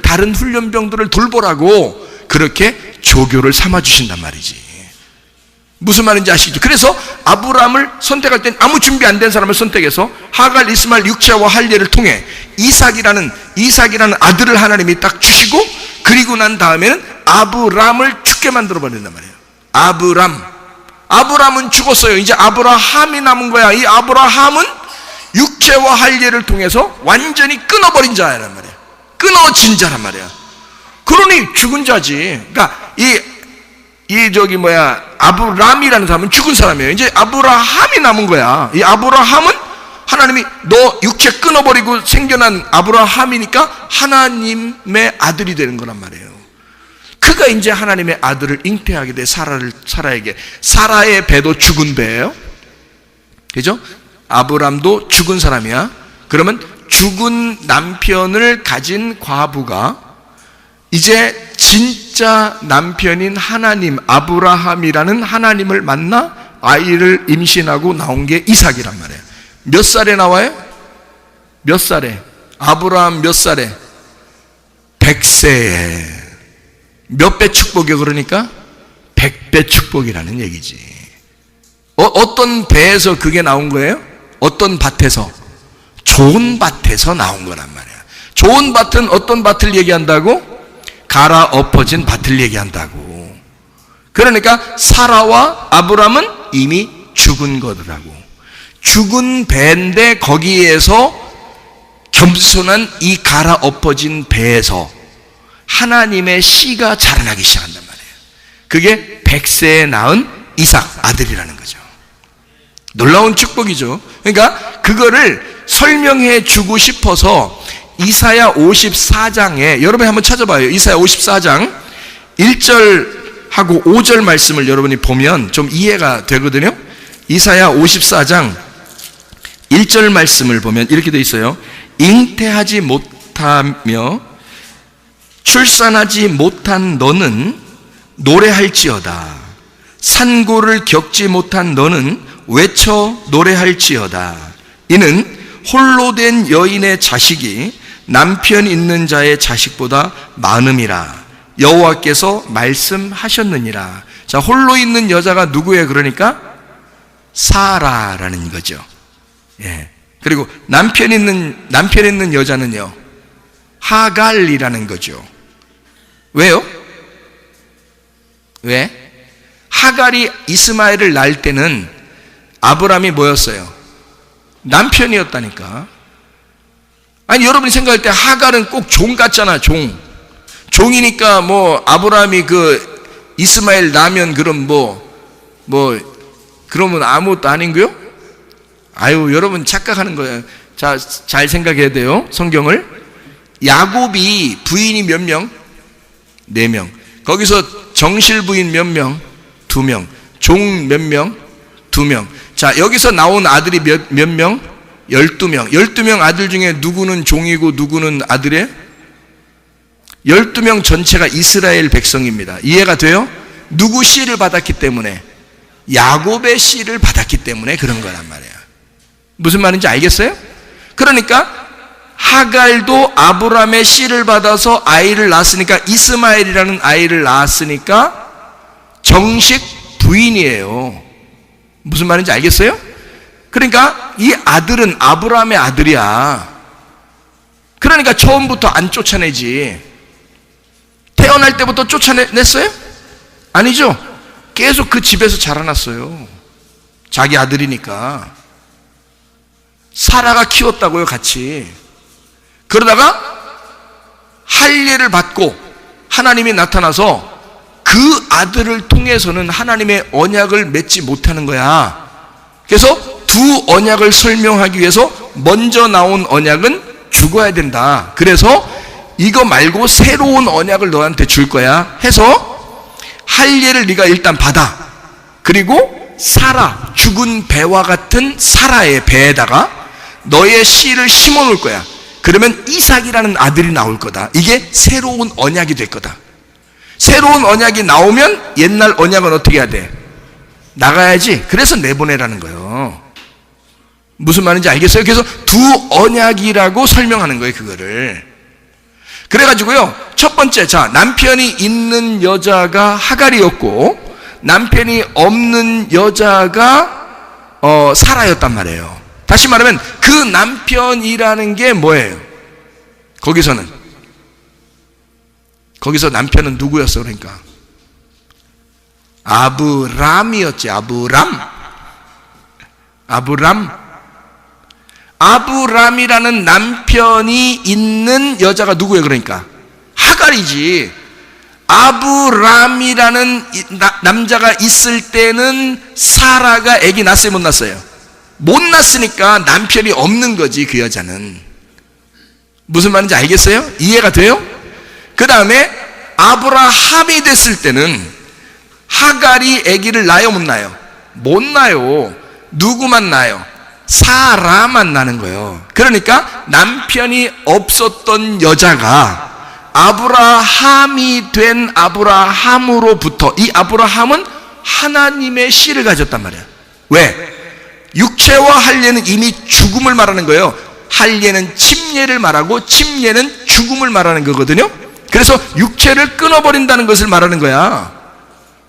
다른 훈련병들을 돌보라고 그렇게 조교를 삼아주신단 말이지. 무슨 말인지 아시죠? 그래서 아브라함을 선택할 땐 아무 준비 안 된 사람을 선택해서 하갈, 이스마엘, 육체와 할례를 통해 이삭이라는 아들을 하나님이 딱 주시고, 그리고 난 다음에는 아브람을 죽게 만들어 버린단 말이에요. 아브람은 죽었어요. 이제 아브라함이 남은 거야. 이 아브라함은 육체와 할례를 통해서 완전히 끊어버린 자란 말이야. 끊어진 자란 말이야. 그러니 죽은 자지. 그러니까 아브람이라는 사람은 죽은 사람이에요. 이제 아브라함이 남은 거야. 이 아브라함은 하나님이 너 육체 끊어버리고 생겨난 아브라함이니까 하나님의 아들이 되는 거란 말이에요. 그가 이제 하나님의 아들을 잉태하게 돼. 사라에게. 사라의 배도 죽은 배예요. 그죠? 아브람도 죽은 사람이야. 그러면 죽은 남편을 가진 과부가 이제 진짜 남편인 하나님, 아브라함이라는 하나님을 만나 아이를 임신하고 나온 게 이삭이란 말이에요. 몇 살에 나와요? 몇 살에? 아브라함 몇 살에? 100세에. 몇 배 축복이요? 그러니까 100배 축복이라는 얘기지. 어떤 배에서 그게 나온 거예요? 어떤 밭에서? 좋은 밭에서 나온 거란 말이야. 좋은 밭은 어떤 밭을 얘기한다고? 갈아엎어진 밭을 얘기한다고. 그러니까 사라와 아브람은 이미 죽은 거더라고. 죽은 배인데 거기에서 겸손한 이 갈아엎어진 배에서 하나님의 씨가 자라나기 시작한단 말이에요. 그게 100세에 낳은 이삭 아들이라는 거죠. 놀라운 축복이죠. 그러니까 그거를 설명해 주고 싶어서 이사야 54장에 여러분이 한번 찾아봐요. 이사야 54장 1절하고 5절 말씀을 여러분이 보면 좀 이해가 되거든요. 이사야 54장 1절 말씀을 보면 이렇게 되어 있어요. 잉태하지 못하며 출산하지 못한 너는 노래할지어다. 산고를 겪지 못한 너는 외쳐 노래할지어다. 이는 홀로 된 여인의 자식이 남편 있는 자의 자식보다 많음이라 여호와께서 말씀하셨느니라. 자, 홀로 있는 여자가 누구예요? 그러니까 사라라는 거죠. 예. 그리고 남편 있는 여자는요, 하갈이라는 거죠. 왜요? 왜? 하갈이 이스마엘을 낳을 때는 아브람이 뭐였어요? 남편이었다니까. 아니, 여러분이 생각할 때 하갈은 꼭 종 같잖아. 종이니까 뭐 아브라함이 그 이스마엘 낳으면 그럼 그러면 아무것도 아닌 거요? 아유, 여러분 착각하는 거예요. 자, 잘 생각해야 돼요. 성경을. 야곱이 부인이 몇 명? 4명. 거기서 정실 부인 몇 명? 2명. 종 몇 명? 2명. 자, 여기서 나온 아들이 몇 명? 12명. 12명 아들 중에 누구는 종이고 누구는 아들이에요? 12명 전체가 이스라엘 백성입니다. 이해가 돼요? 누구 씨를 받았기 때문에? 야곱의 씨를 받았기 때문에 그런 거란 말이에요. 무슨 말인지 알겠어요? 그러니까 하갈도 아브람의 씨를 받아서 아이를 낳았으니까, 이스마엘이라는 아이를 낳았으니까 정식 부인이에요. 무슨 말인지 알겠어요? 그러니까 이 아들은 아브라함의 아들이야. 그러니까 처음부터 안 쫓아내지. 태어날 때부터 쫓아냈어요? 아니죠. 계속 그 집에서 자라났어요. 자기 아들이니까. 사라가 키웠다고요, 같이. 그러다가 할례를 받고 하나님이 나타나서 그 아들을 통해서는 하나님의 언약을 맺지 못하는 거야. 그래서 두 언약을 설명하기 위해서 먼저 나온 언약은 죽어야 된다. 그래서 이거 말고 새로운 언약을 너한테 줄 거야 해서 할례를 네가 일단 받아. 그리고 사라, 죽은 배와 같은 사라의 배에다가 너의 씨를 심어 놓을 거야. 그러면 이삭이라는 아들이 나올 거다. 이게 새로운 언약이 될 거다. 새로운 언약이 나오면 옛날 언약은 어떻게 해야 돼? 나가야지. 그래서 내보내라는 거예요. 무슨 말인지 알겠어요? 그래서 두 언약이라고 설명하는 거예요, 그거를. 그래가지고요, 첫 번째, 자, 남편이 있는 여자가 하갈이었고 남편이 없는 여자가 사라였단 말이에요. 다시 말하면 그 남편이라는 게 뭐예요? 거기서 남편은 누구였어? 그러니까 아브람이었지. 아브람이라는 남편이 있는 여자가 누구예요? 그러니까 하갈이지. 아브람이라는 남자가 있을 때는 사라가 아기 낳았어요? 못 낳았어요? 못 낳았으니까 남편이 없는 거지. 그 여자는. 무슨 말인지 알겠어요? 이해가 돼요? 그 다음에 아브라함이 됐을 때는 하갈이 아기를 낳아요? 못 낳아요? 못 낳아요. 누구만 낳아요? 사라만 낳는 거예요. 그러니까 남편이 없었던 여자가 아브라함이 된 아브라함으로부터, 이 아브라함은 하나님의 씨를 가졌단 말이야. 왜? 육체와 할례는 이미 죽음을 말하는 거예요. 할례는 침례를 말하고 침례는 죽음을 말하는 거거든요. 그래서 육체를 끊어버린다는 것을 말하는 거야.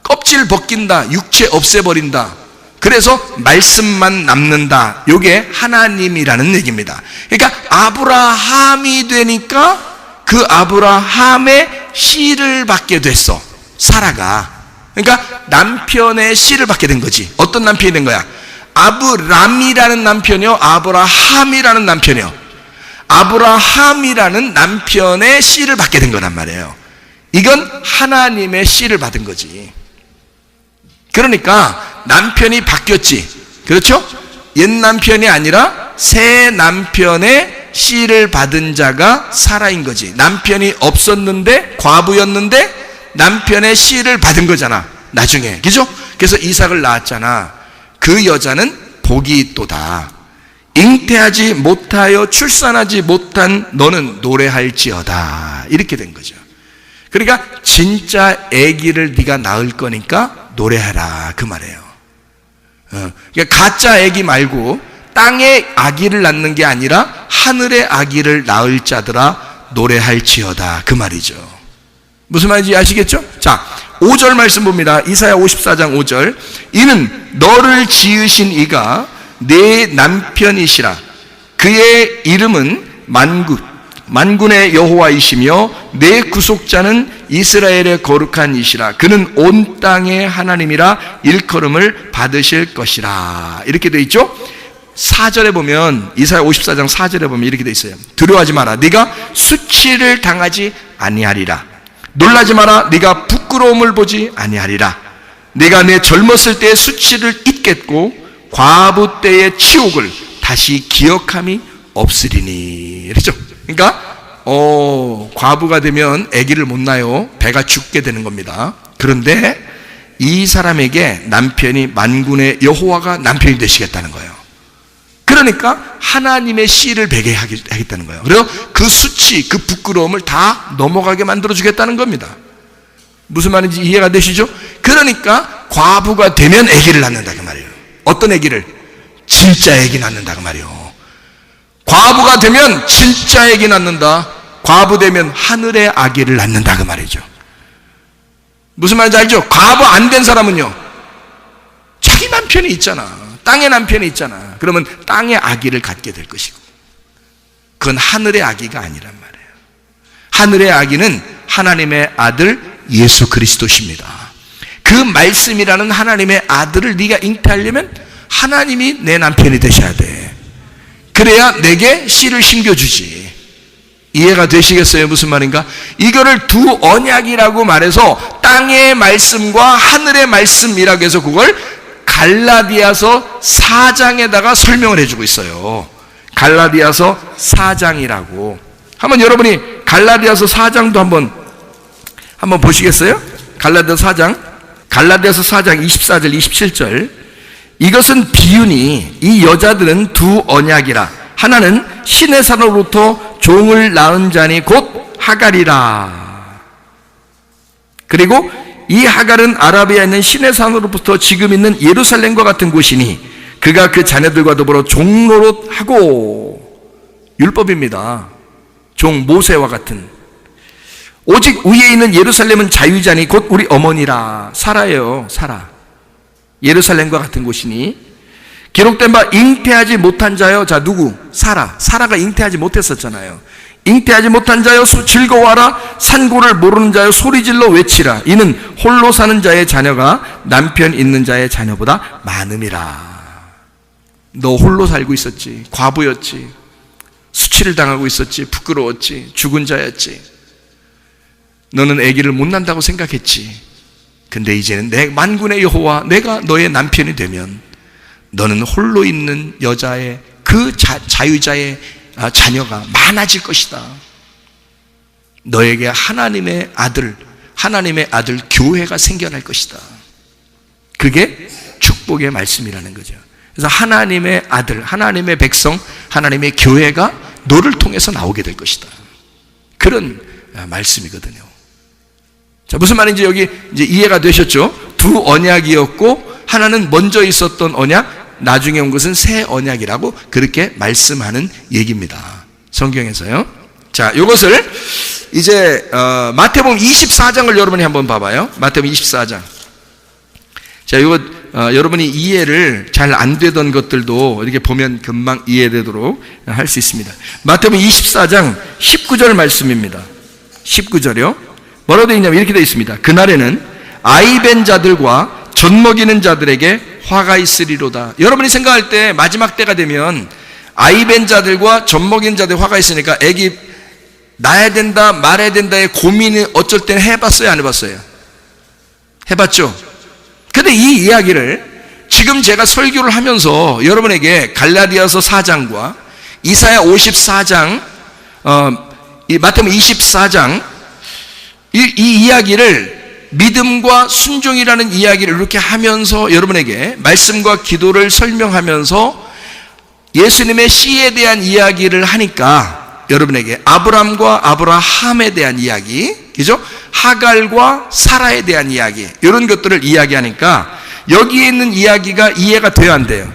껍질 벗긴다, 육체 없애버린다. 그래서 말씀만 남는다. 이게 하나님이라는 얘기입니다. 그러니까 아브라함이 되니까 그 아브라함의 씨를 받게 됐어, 사라가. 그러니까 남편의 씨를 받게 된 거지. 어떤 남편이 된 거야? 아브람이라는 남편이요, 아브라함이라는 남편이요. 아브라함이라는 남편의 씨를 받게 된 거란 말이에요. 이건 하나님의 씨를 받은 거지. 그러니까 남편이 바뀌었지. 그렇죠? 옛 남편이 아니라 새 남편의 씨를 받은 자가 사라인 거지. 남편이 없었는데, 과부였는데 남편의 씨를 받은 거잖아, 나중에. 그죠? 그래서 이삭을 낳았잖아. 그 여자는 복이 있도다. 잉태하지 못하여 출산하지 못한 너는 노래할지어다. 이렇게 된 거죠. 그러니까 진짜 아기를 네가 낳을 거니까 노래하라, 그 말이에요. 그러니까 가짜 아기 말고 땅에 아기를 낳는 게 아니라 하늘의 아기를 낳을 자들아 노래할지어다, 그 말이죠. 무슨 말인지 아시겠죠? 자, 5절 말씀 봅니다. 이사야 54장 5절. 이는 너를 지으신 이가 내 남편이시라. 그의 이름은 만군의 여호와이시며 내 구속자는 이스라엘의 거룩한 이시라. 그는 온 땅의 하나님이라 일컬음을 받으실 것이라. 이렇게 돼 있죠? 4절에 보면, 이사야 54장 4절에 보면 이렇게 돼 있어요. 두려워하지 마라. 네가 수치를 당하지 아니하리라. 놀라지 마라. 네가 부끄러움을 보지 아니하리라. 네가 내 젊었을 때의 수치를 잊겠고 과부 때의 치욕을 다시 기억함이 없으리니. 그렇죠? 그러니까 과부가 되면 아기를 못 낳아요. 배가 죽게 되는 겁니다. 그런데 이 사람에게 남편이 만군의 여호와가 남편이 되시겠다는 거예요. 그러니까 하나님의 씨를 베게 하겠다는 거예요. 그래서 그 수치, 그 부끄러움을 다 넘어가게 만들어 주겠다는 겁니다. 무슨 말인지 이해가 되시죠? 그러니까 과부가 되면 아기를 낳는다, 그 말이에요. 어떤 아기를? 진짜 아기 낳는다, 그 말이에요. 과부가 되면 진짜 아기 낳는다. 과부 되면 하늘의 아기를 낳는다, 그 말이죠. 무슨 말인지 알죠? 과부 안 된 사람은요, 자기 남편이 있잖아. 땅의 남편이 있잖아. 그러면 땅의 아기를 갖게 될 것이고, 그건 하늘의 아기가 아니란 말이에요. 하늘의 아기는 하나님의 아들 예수 그리스도십니다. 그 말씀이라는 하나님의 아들을 네가 잉태하려면 하나님이 내 남편이 되셔야 돼. 그래야 내게 씨를 심겨주지. 이해가 되시겠어요? 무슨 말인가? 이거를 두 언약이라고 말해서 땅의 말씀과 하늘의 말씀이라고 해서 그걸 갈라디아서 4장에다가 설명을 해주고 있어요. 갈라디아서 4장이라고. 한번 여러분이 갈라디아서 4장도 한번 보시겠어요? 갈라디아서 4장 24절 27절. 이것은 비유니 이 여자들은 두 언약이라. 하나는 신의 산으로부터 종을 낳은 자니 곧 하갈이라. 그리고 이 하갈은 아라비아에 있는 신의 산으로부터 지금 있는 예루살렘과 같은 곳이니 그가 그 자녀들과 더불어 종노릇하고. 율법입니다. 종 모세와 같은. 오직 위에 있는 예루살렘은 자유자니 곧 우리 어머니라. 사라예요. 사라. 예루살렘과 같은 곳이니 기록된 바 잉태하지 못한 자여. 자, 누구? 사라가 잉태하지 못했었잖아요. 잉태하지 못한 자여 즐거워하라. 산고를 모르는 자여 소리질러 외치라. 이는 홀로 사는 자의 자녀가 남편 있는 자의 자녀보다 많음이라. 너 홀로 살고 있었지. 과부였지. 수치를 당하고 있었지. 부끄러웠지. 죽은 자였지. 너는 아기를 못 낳는다고 생각했지. 근데 이제는 내 만군의 여호와 내가 너의 남편이 되면 너는 홀로 있는 여자의 그 자유자의 자녀가 많아질 것이다. 너에게 하나님의 아들 교회가 생겨날 것이다. 그게 축복의 말씀이라는 거죠. 그래서 하나님의 아들, 하나님의 백성, 하나님의 교회가 너를 통해서 나오게 될 것이다. 그런 말씀이거든요. 자, 무슨 말인지 여기 이제 이해가 되셨죠? 두 언약이었고 하나는 먼저 있었던 언약, 나중에 온 것은 새 언약이라고 그렇게 말씀하는 얘기입니다. 성경에서요. 자, 이것을 이제 마태복음 24장을 여러분이 한번 봐봐요. 마태복음 24장. 자, 이거 여러분이 이해를 잘 안 되던 것들도 이렇게 보면 금방 이해되도록 할 수 있습니다. 마태복음 24장 19절 말씀입니다. 19절이요. 뭐라고 되어 있냐면 이렇게 되어 있습니다. 그날에는 아이벤 자들과 젖 먹이는 자들에게 화가 있으리로다. 여러분이 생각할 때 마지막 때가 되면 아이벤 자들과 젖 먹이는 자들의 화가 있으니까 애기 낳아야 된다 말아야 된다의 고민을 어쩔 때는 해봤어요? 안 해봤어요? 해봤죠? 근데 이 이야기를 지금 제가 설교를 하면서 여러분에게 갈라디아서 4장과 이사야 54장 마태복음 24장 이 이야기를 믿음과 순종이라는 이야기를 이렇게 하면서 여러분에게 말씀과 기도를 설명하면서 예수님의 씨에 대한 이야기를 하니까 여러분에게 아브람과 아브라함에 대한 이야기, 그죠? 하갈과 사라에 대한 이야기, 이런 것들을 이야기하니까 여기에 있는 이야기가 이해가 돼요, 안 돼요?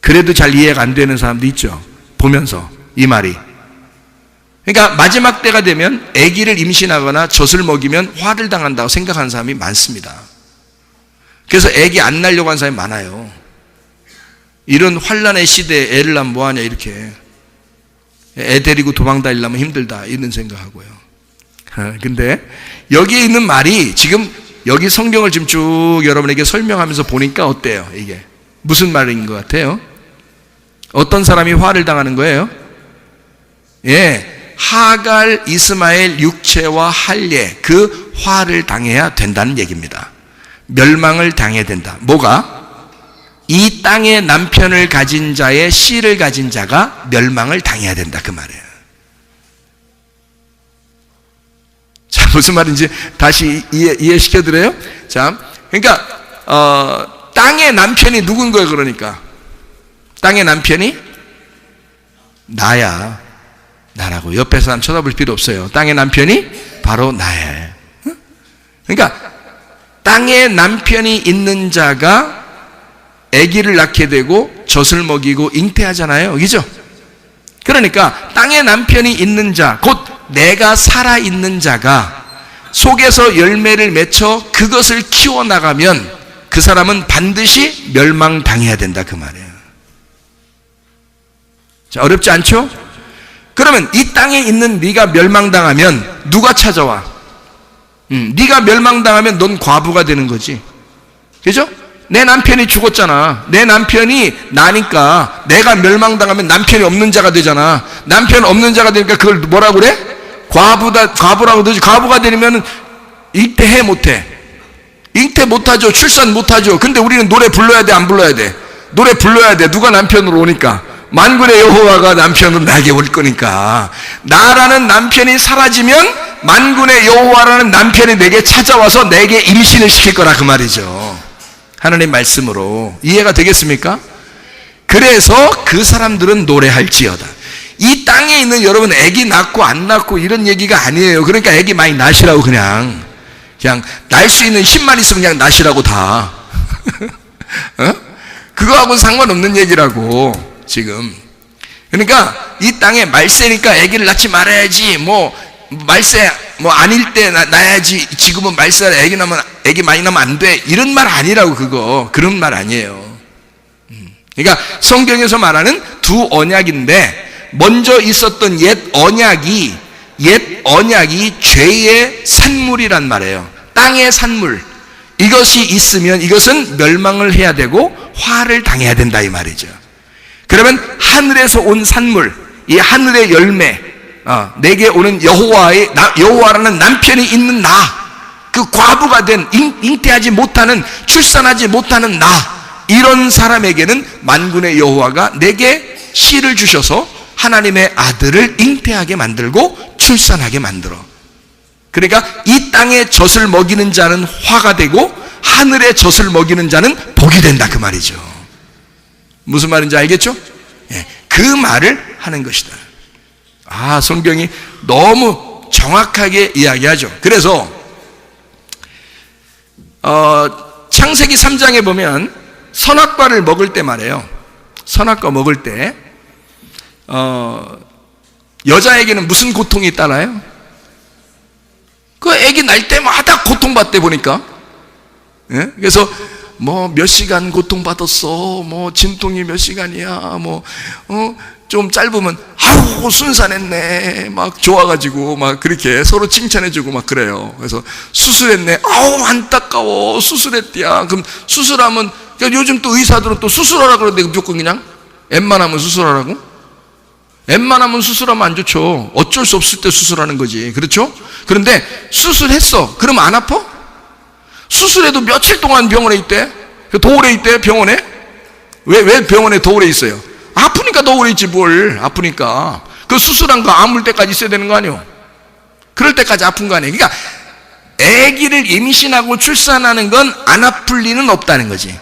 그래도 잘 이해가 안 되는 사람도 있죠. 보면서 이 말이. 그러니까 마지막 때가 되면 아기를 임신하거나 젖을 먹이면 화를 당한다고 생각하는 사람이 많습니다. 그래서 아기 안 낳으려고 하는 사람이 많아요. 이런 환난의 시대에 애를 낳으면 뭐하냐 이렇게. 애 데리고 도망 다니려면 힘들다 이런 생각하고요. 근데 여기에 있는 말이 지금 여기 성경을 지금 쭉 여러분에게 설명하면서 보니까 어때요? 이게 무슨 말인 것 같아요? 어떤 사람이 화를 당하는 거예요? 예, 하갈, 이스마엘, 육체와 할례, 그 화를 당해야 된다는 얘기입니다. 멸망을 당해야 된다. 뭐가? 이 땅의 남편을 가진 자의 씨를 가진 자가 멸망을 당해야 된다, 그 말이에요. 자, 무슨 말인지 다시 이해시켜드려요? 자, 그러니까 땅의 남편이 누군 거예요? 그러니까 땅의 남편이 나야. 나라고. 옆에 사람 쳐다볼 필요 없어요. 땅의 남편이 바로 나예요. 그러니까 땅의 남편이 있는 자가 아기를 낳게 되고 젖을 먹이고 잉태하잖아요. 그죠? 그러니까 땅의 남편이 있는 자, 곧 내가 살아있는 자가 속에서 열매를 맺혀 그것을 키워나가면 그 사람은 반드시 멸망당해야 된다, 그 말이에요. 자, 어렵지 않죠? 그러면 이 땅에 있는 네가 멸망당하면 누가 찾아와? 네가 멸망당하면 넌 과부가 되는 거지. 그죠? 내 남편이 죽었잖아. 내 남편이 나니까 내가 멸망당하면 남편이 없는 자가 되잖아. 남편 없는 자가 되니까 그걸 뭐라고 그래? 과부라고 그러지. 과부가 되면 잉태해 못해? 잉태 못하죠. 출산 못하죠. 근데 우리는 노래 불러야 돼, 안 불러야 돼? 노래 불러야 돼. 누가 남편으로 오니까? 만군의 여호와가 남편으로 나에게 올 거니까. 나라는 남편이 사라지면 만군의 여호와라는 남편이 내게 찾아와서 내게 임신을 시킬 거라 그 말이죠. 하나님 말씀으로. 이해가 되겠습니까? 그래서 그 사람들은 노래할지어다. 이 땅에 있는 여러분, 애기 낳고 안 낳고 이런 얘기가 아니에요. 그러니까 애기 많이 낳으시라고. 그냥 날 수 있는 힘만 있으면 그냥 낳으시라고 다. 어? 그거하고는 상관없는 얘기라고 지금. 그러니까 이 땅에 말세니까 애기를 낳지 말아야지, 말세 아닐 때 낳아야지, 지금은 말세라 애기 많이 낳으면 안 돼, 이런 말 아니라고. 그런 말 아니에요. 그러니까 성경에서 말하는 두 언약인데, 먼저 있었던 옛 언약이 죄의 산물이란 말이에요. 땅의 산물. 이것이 있으면 이것은 멸망을 해야 되고 화를 당해야 된다 이 말이죠. 그러면 하늘에서 온 산물, 이 하늘의 열매, 내게 오는 여호와라는 남편이 있는 나, 그 과부가 된 잉태하지 못하는, 출산하지 못하는 나, 이런 사람에게는 만군의 여호와가 내게 씨를 주셔서 하나님의 아들을 잉태하게 만들고 출산하게 만들어. 그러니까 이 땅의 젖을 먹이는 자는 화가 되고 하늘의 젖을 먹이는 자는 복이 된다 그 말이죠. 무슨 말인지 알겠죠? 예, 그 말을 하는 것이다. 성경이 너무 정확하게 이야기하죠. 그래서 창세기 3장에 보면 선악과를 먹을 때 말이에요. 선악과 먹을 때 여자에게는 무슨 고통이 있다나요? 그 애기 날 때마다 고통받대 보니까. 예? 그래서 몇 시간 고통받았어, 진통이 몇 시간이야, 좀 짧으면 아우 순산했네 막 좋아가지고 막 그렇게 서로 칭찬해주고 막 그래요. 그래서 수술했네, 아우 안타까워 수술했디야. 그럼 수술하면, 그러니까 요즘 또 의사들은 또 수술하라 그러는데 무조건 그냥 웬만하면 수술하라고? 웬만하면 수술하면 안 좋죠. 어쩔 수 없을 때 수술하는 거지. 그렇죠? 그런데 수술했어. 그러면 안 아파? 수술해도 며칠 동안 병원에 있대. 도울에 있대, 병원에. 왜 병원에 도울에 있어요? 아프니까 도울에 있지 뭘. 아프니까. 그 수술한 거 아물 때까지 있어야 되는 거 아니에요? 그럴 때까지 아픈 거 아니에요? 그러니까 아기를 임신하고 출산하는 건 안 아플 리는 없다는 거지.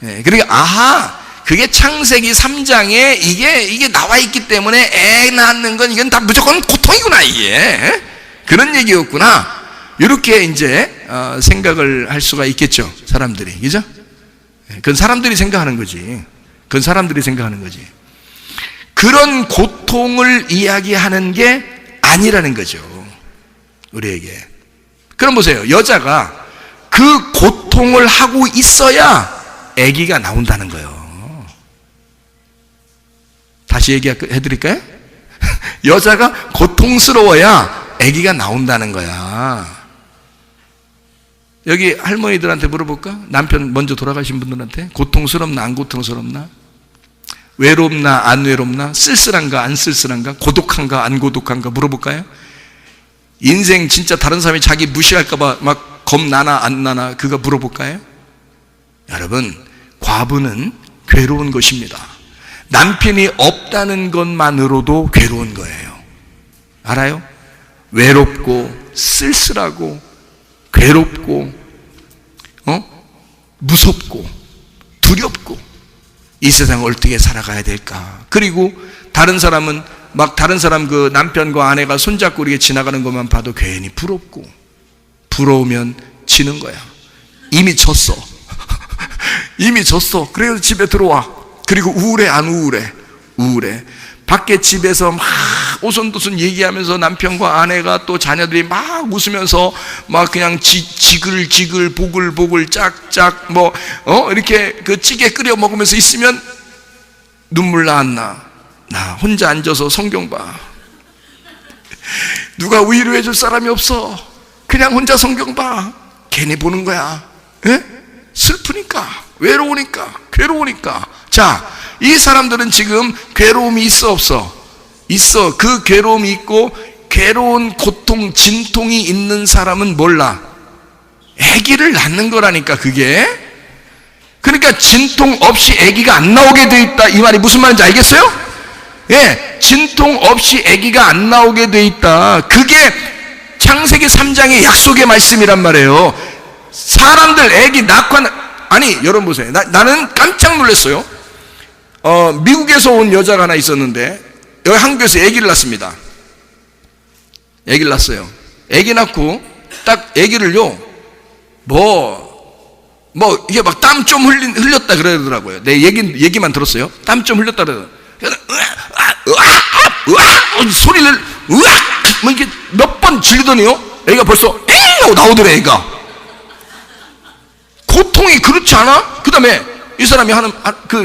그러니까 그게 창세기 3장에 이게 나와 있기 때문에 애 낳는 건 이건 다 무조건 고통이구나, 이게. 그런 얘기였구나. 이렇게 이제 생각을 할 수가 있겠죠, 사람들이. 그죠? 그건 사람들이 생각하는 거지. 그런 고통을 이야기하는 게 아니라는 거죠, 우리에게. 그럼 보세요. 여자가 그 고통을 하고 있어야 아기가 나온다는 거예요. 다시 얘기해드릴까요? 여자가 고통스러워야 아기가 나온다는 거야. 여기 할머니들한테 물어볼까? 남편 먼저 돌아가신 분들한테 고통스럽나 안 고통스럽나? 외롭나 안 외롭나? 쓸쓸한가 안 쓸쓸한가? 고독한가 안 고독한가? 물어볼까요? 인생 진짜 다른 사람이 자기 무시할까봐 막 겁나나 안 나나? 그거 물어볼까요? 여러분, 과부는 괴로운 것입니다. 남편이 없다는 것만으로도 괴로운 거예요. 알아요? 외롭고 쓸쓸하고 괴롭고 무섭고 두렵고 이 세상을 어떻게 살아가야 될까? 그리고 다른 사람은 다른 사람 그 남편과 아내가 손잡고 이렇게 지나가는 것만 봐도 괜히 부럽고, 부러우면 지는 거야. 이미 졌어. 이미 졌어. 그래서 집에 들어와. 그리고 우울해 안 우울해? 우울해. 밖에 집에서 막 오손도손 얘기하면서 남편과 아내가 또 자녀들이 막 웃으면서 막 그냥 지글지글 보글보글 짝짝 이렇게 그 찌개 끓여 먹으면서 있으면 눈물 나 안 나? 나 혼자 앉아서 성경 봐. 누가 위로해 줄 사람이 없어. 그냥 혼자 성경 봐. 괜히 보는 거야. 예? 슬프니까, 외로우니까, 괴로우니까. 자, 이 사람들은 지금 괴로움이 있어, 없어? 있어. 그 괴로움이 있고 괴로운 고통, 진통이 있는 사람은 몰라. 아기를 낳는 거라니까, 그게. 그러니까 진통 없이 아기가 안 나오게 돼 있다, 이 말이 무슨 말인지 알겠어요? 예, 진통 없이 아기가 안 나오게 돼 있다. 그게 창세기 3장의 약속의 말씀이란 말이에요. 사람들 아기 낳고 아니 여러분 보세요. 나는 깜짝 놀랐어요. 미국에서 온 여자가 하나 있었는데 여기 한국에서 아기를 낳습니다. 아기를 낳았어요. 아기 낳고 딱 아기를요 이게 막 땀 좀 흘렸다 그러더라고요. 내 얘기만 들었어요. 땀 좀 흘렸다 그러더라고요. 소리를 뭐 이렇게 몇 번 질리더니요 애가 벌써 에이 하고 나오더래. 애가 고통이 그렇지 않아? 그 다음에 이 사람이 하는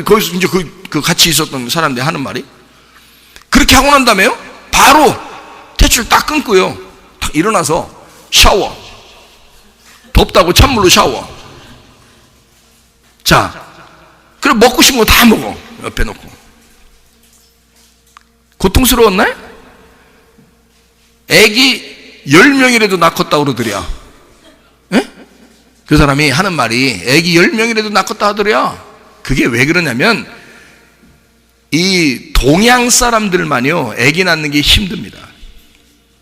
거기서 이제 그 같이 있었던 사람들이 하는 말이 그렇게 하고 난 다음에요 바로 탯줄 딱 끊고요 딱 일어나서 샤워, 덥다고 찬물로 샤워. 자, 그럼 먹고 싶은 거 다 먹어. 옆에 놓고. 고통스러웠나요? 애기 10명이라도 낳겠다 그러더랴. 예? 그 사람이 하는 말이 애기 10명이라도 낳겠다 하더랴. 그게 왜 그러냐면 이 동양 사람들만요 애기 낳는 게 힘듭니다.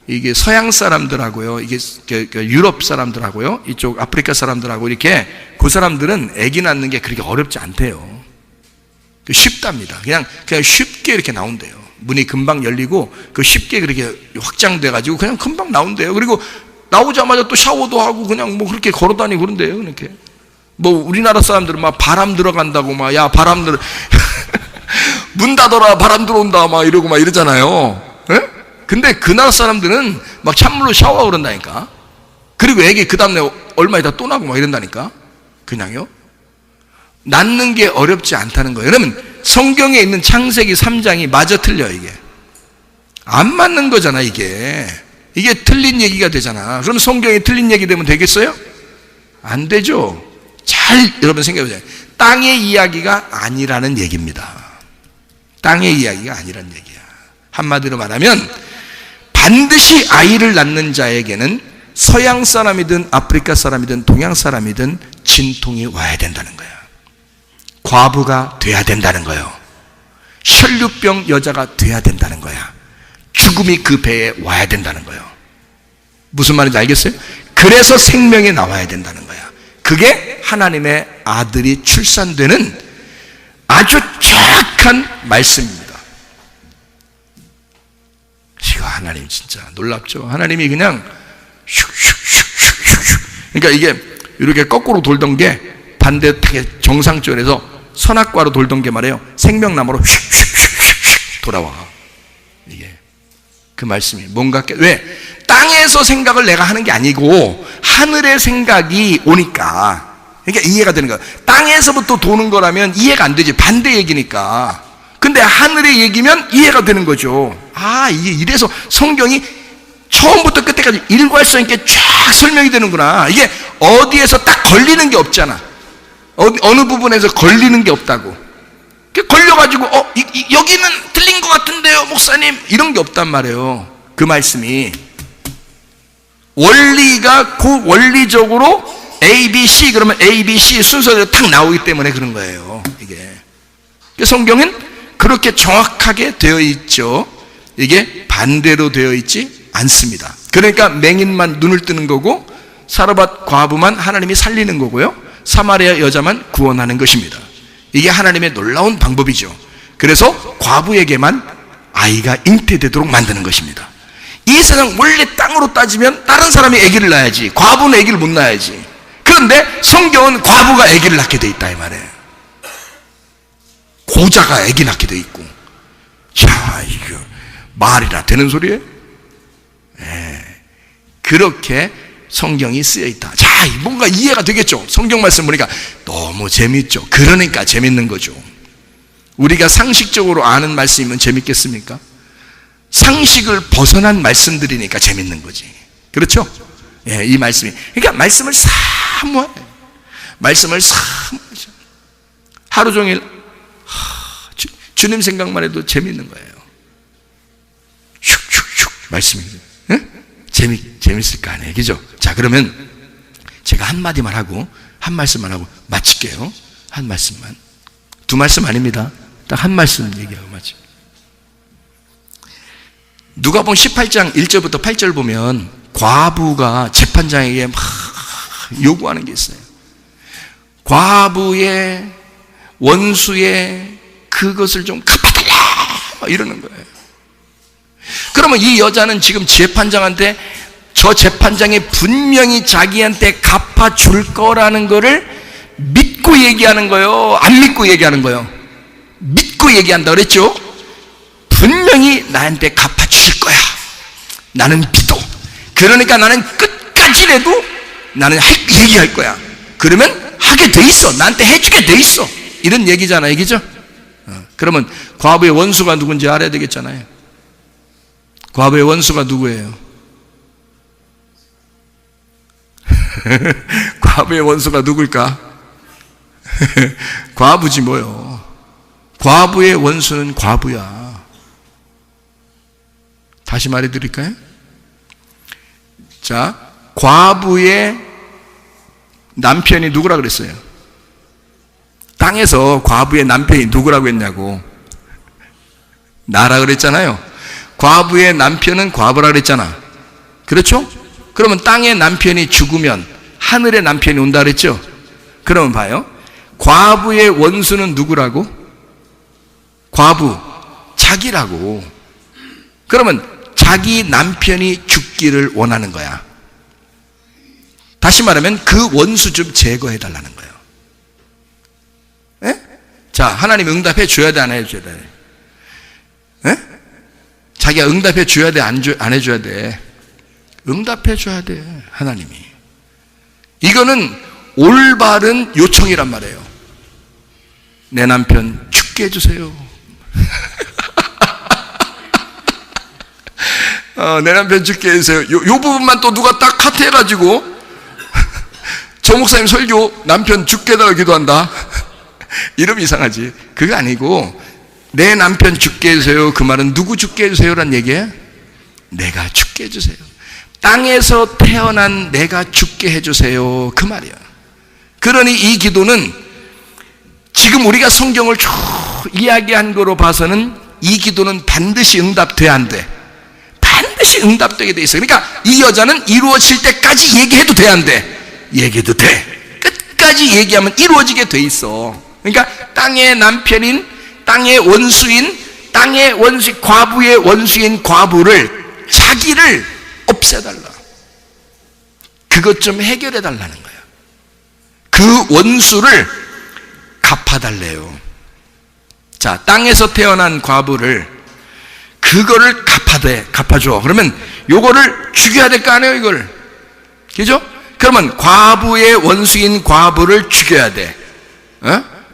이게 서양 사람들하고요, 이게 유럽 사람들하고요, 이쪽 아프리카 사람들하고 이렇게 그 사람들은 아기 낳는 게 그렇게 어렵지 않대요. 쉽답니다. 그냥 쉽게 이렇게 나온대요. 문이 금방 열리고 쉽게 그렇게 확장돼 가지고 그냥 금방 나온대요. 그리고 나오자마자 또 샤워도 하고 그냥 뭐 그렇게 걸어다니고 그런대요. 그렇게 뭐 우리나라 사람들은 막 바람 들어간다고 막 야 바람 들어 문 닫아라 바람 들어온다 막 이러고 막 이러잖아요. 예? 근데 그 나라 사람들은 막 찬물로 샤워하고 그런다니까. 그리고 애기 그 다음날 얼마 있다 또 나고 막 이런다니까. 그냥요. 낳는 게 어렵지 않다는 거예요. 여러분 성경에 있는 창세기 3장이 마저 틀려. 이게 안 맞는 거잖아. 이게 틀린 얘기가 되잖아. 그럼 성경에 틀린 얘기 되면 되겠어요? 안 되죠. 잘 여러분 생각해 보세요. 땅의 이야기가 아니라는 얘기입니다. 땅의 이야기가 아니라는 얘기야. 한마디로 말하면 반드시 아이를 낳는 자에게는 서양 사람이든 아프리카 사람이든 동양 사람이든 진통이 와야 된다는 거야. 과부가 돼야 된다는 거예요. 혈류병 여자가 돼야 된다는 거야. 죽음이 그 배에 와야 된다는 거예요. 무슨 말인지 알겠어요? 그래서 생명이 나와야 된다는 거야. 그게 하나님의 아들이 출산되는 아주 정확한 말씀입니다. 이거 하나님 진짜 놀랍죠. 하나님이 그냥 슉슉슉슉슉 그러니까 이게 이렇게 거꾸로 돌던 게 반대하게 정상적으로 선악과로 돌던 게 말이에요 생명나무로 슉슉슉슉 돌아와. 이게 그 말씀이 뭔가 왜 땅에서 생각을 내가 하는 게 아니고 하늘의 생각이 오니까 그러니까 이해가 되는 거야. 땅에서부터 도는 거라면 이해가 안 되지. 반대 얘기니까. 근데 하늘의 얘기면 이해가 되는 거죠. 아, 이게 이래서 성경이 처음부터 끝까지 일괄성 있게 쫙 설명이 되는구나. 이게 어디에서 딱 걸리는 게 없잖아. 어느 부분에서 걸리는 게 없다고. 걸려가지고 여기는 틀린 것 같은데요 목사님 이런 게 없단 말이에요. 그 말씀이 원리가 그 원리적으로 A, B, C 그러면 A, B, C 순서대로 탁 나오기 때문에 그런 거예요. 이게 성경은 그렇게 정확하게 되어 있죠. 이게 반대로 되어 있지 않습니다. 그러니까 맹인만 눈을 뜨는 거고 사르밧 과부만 하나님이 살리는 거고요. 사마리아 여자만 구원하는 것입니다. 이게 하나님의 놀라운 방법이죠. 그래서 과부에게만 아이가 잉태되도록 만드는 것입니다. 이 세상 원래 땅으로 따지면 다른 사람이 아기를 낳아야지 과부는 아기를 못 낳아야지. 그런데 성경은 과부가 아기를 낳게 돼 있다 이 말이에요. 고자가 아기 낳게 돼 있고. 자, 이거 말이나 되는 소리예요? 그렇게 성경이 쓰여 있다. 자, 뭔가 이해가 되겠죠? 성경 말씀 보니까 너무 재밌죠? 그러니까 재밌는 거죠. 우리가 상식적으로 아는 말씀이면 재밌겠습니까? 상식을 벗어난 말씀들이니까 재밌는 거지. 그렇죠? 이 말씀이. 그러니까 말씀을 사모해. 말씀을 하루 종일 주님 생각만 해도 재밌는 거예요. 슉슉슉 말씀이 재밌을 거 아니에요, 그죠? 자, 그러면 제가 한 마디만 하고 한 말씀만 하고 마칠게요. 한 말씀만. 두 말씀 아닙니다. 딱 한 말씀 얘기하고 마치. 누가복음 18장 1절부터 8절 보면 과부가 재판장에게 막 요구하는 게 있어요. 과부의 원수의 그것을 좀 갚아달라 이러는 거예요. 그러면 이 여자는 지금 재판장한테 저 재판장이 분명히 자기한테 갚아줄 거라는 거를 믿고 얘기하는 거예요? 안 믿고 얘기하는 거예요? 믿고 얘기한다 그랬죠? 분명히 나한테 갚아주실 거야. 나는 믿어. 그러니까 나는 끝까지라도 나는 얘기할 거야. 그러면 하게 돼 있어. 나한테 해주게 돼 있어. 이런 얘기잖아요, 얘기죠? 그러면 과부의 원수가 누군지 알아야 되겠잖아요. 과부의 원수가 누구예요? 과부의 원수가 누굴까? 과부지 뭐요. 과부의 원수는 과부야. 다시 말해 드릴까요? 자, 과부의 남편이 누구라 그랬어요? 땅에서 과부의 남편이 누구라고 했냐고. 나라 그랬잖아요. 과부의 남편은 과부라 그랬잖아. 그렇죠? 그러면 땅의 남편이 죽으면 하늘의 남편이 온다 그랬죠? 그러면 봐요. 과부의 원수는 누구라고? 과부, 자기라고. 그러면 자기 남편이 죽기를 원하는 거야. 다시 말하면 그 원수 좀 제거해 달라는 거예요. 에? 자, 하나님 응답해 줘야 돼, 안 해줘야 돼? 에? 자기가 응답해 줘야 돼, 안 해줘야 돼? 응답해 줘야 돼, 하나님이. 이거는 올바른 요청이란 말이에요. 내 남편 죽게 해주세요. 내 남편 죽게 해주세요. 요 부분만 또 누가 딱 카트해가지고 저 목사님 설교 남편 죽게 해달라고 기도한다. 이러면 이상하지. 그거 아니고 내 남편 죽게 해주세요. 그 말은 누구 죽게 해주세요란 얘기예요? 내가 죽게 해주세요. 땅에서 태어난 내가 죽게 해주세요. 그 말이야. 그러니 이 기도는 지금 우리가 성경을 쭉 이야기한 거로 봐서는 이 기도는 반드시 응답돼야 안 돼? 반드시 응답되게 돼 있어요. 그러니까 이 여자는 이루어질 때까지 얘기해도 돼, 안 돼? 얘기해도 돼. 끝까지 얘기하면 이루어지게 돼 있어. 그러니까 땅의 남편인, 땅의 원수인, 과부의 원수인 과부를, 자기를 없애달라. 그것 좀 해결해 달라는 거야. 그 원수를 갚아달래요. 자, 땅에서 태어난 과부를, 그거를 갚아줘. 그러면 요거를 죽여야 될 거 아니에요, 이걸. 그죠? 그러면 과부의 원수인 과부를 죽여야 돼.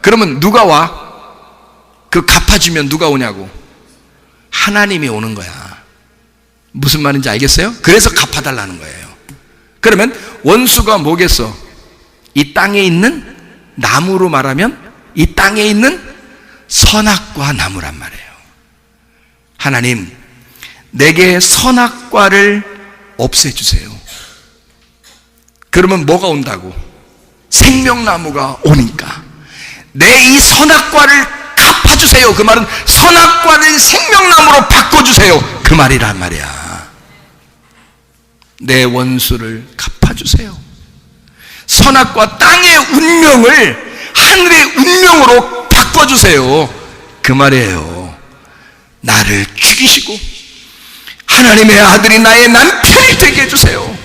그러면 누가 와? 그 갚아주면 누가 오냐고? 하나님이 오는 거야. 무슨 말인지 알겠어요? 그래서 갚아달라는 거예요. 그러면 원수가 뭐겠어? 이 땅에 있는, 나무로 말하면 이 땅에 있는 선악과 나무란 말이에요. 하나님, 내게 선악과를 없애주세요. 그러면 뭐가 온다고? 생명나무가 오니까 내 이 선악과를 갚아주세요. 그 말은 선악과를 생명나무로 바꿔주세요. 그 말이란 말이야. 내 원수를 갚아주세요. 선악과 땅의 운명을 하늘의 운명으로 바꿔주세요. 그 말이에요. 나를 죽이시고 하나님의 아들이 나의 남편이 되게 해주세요.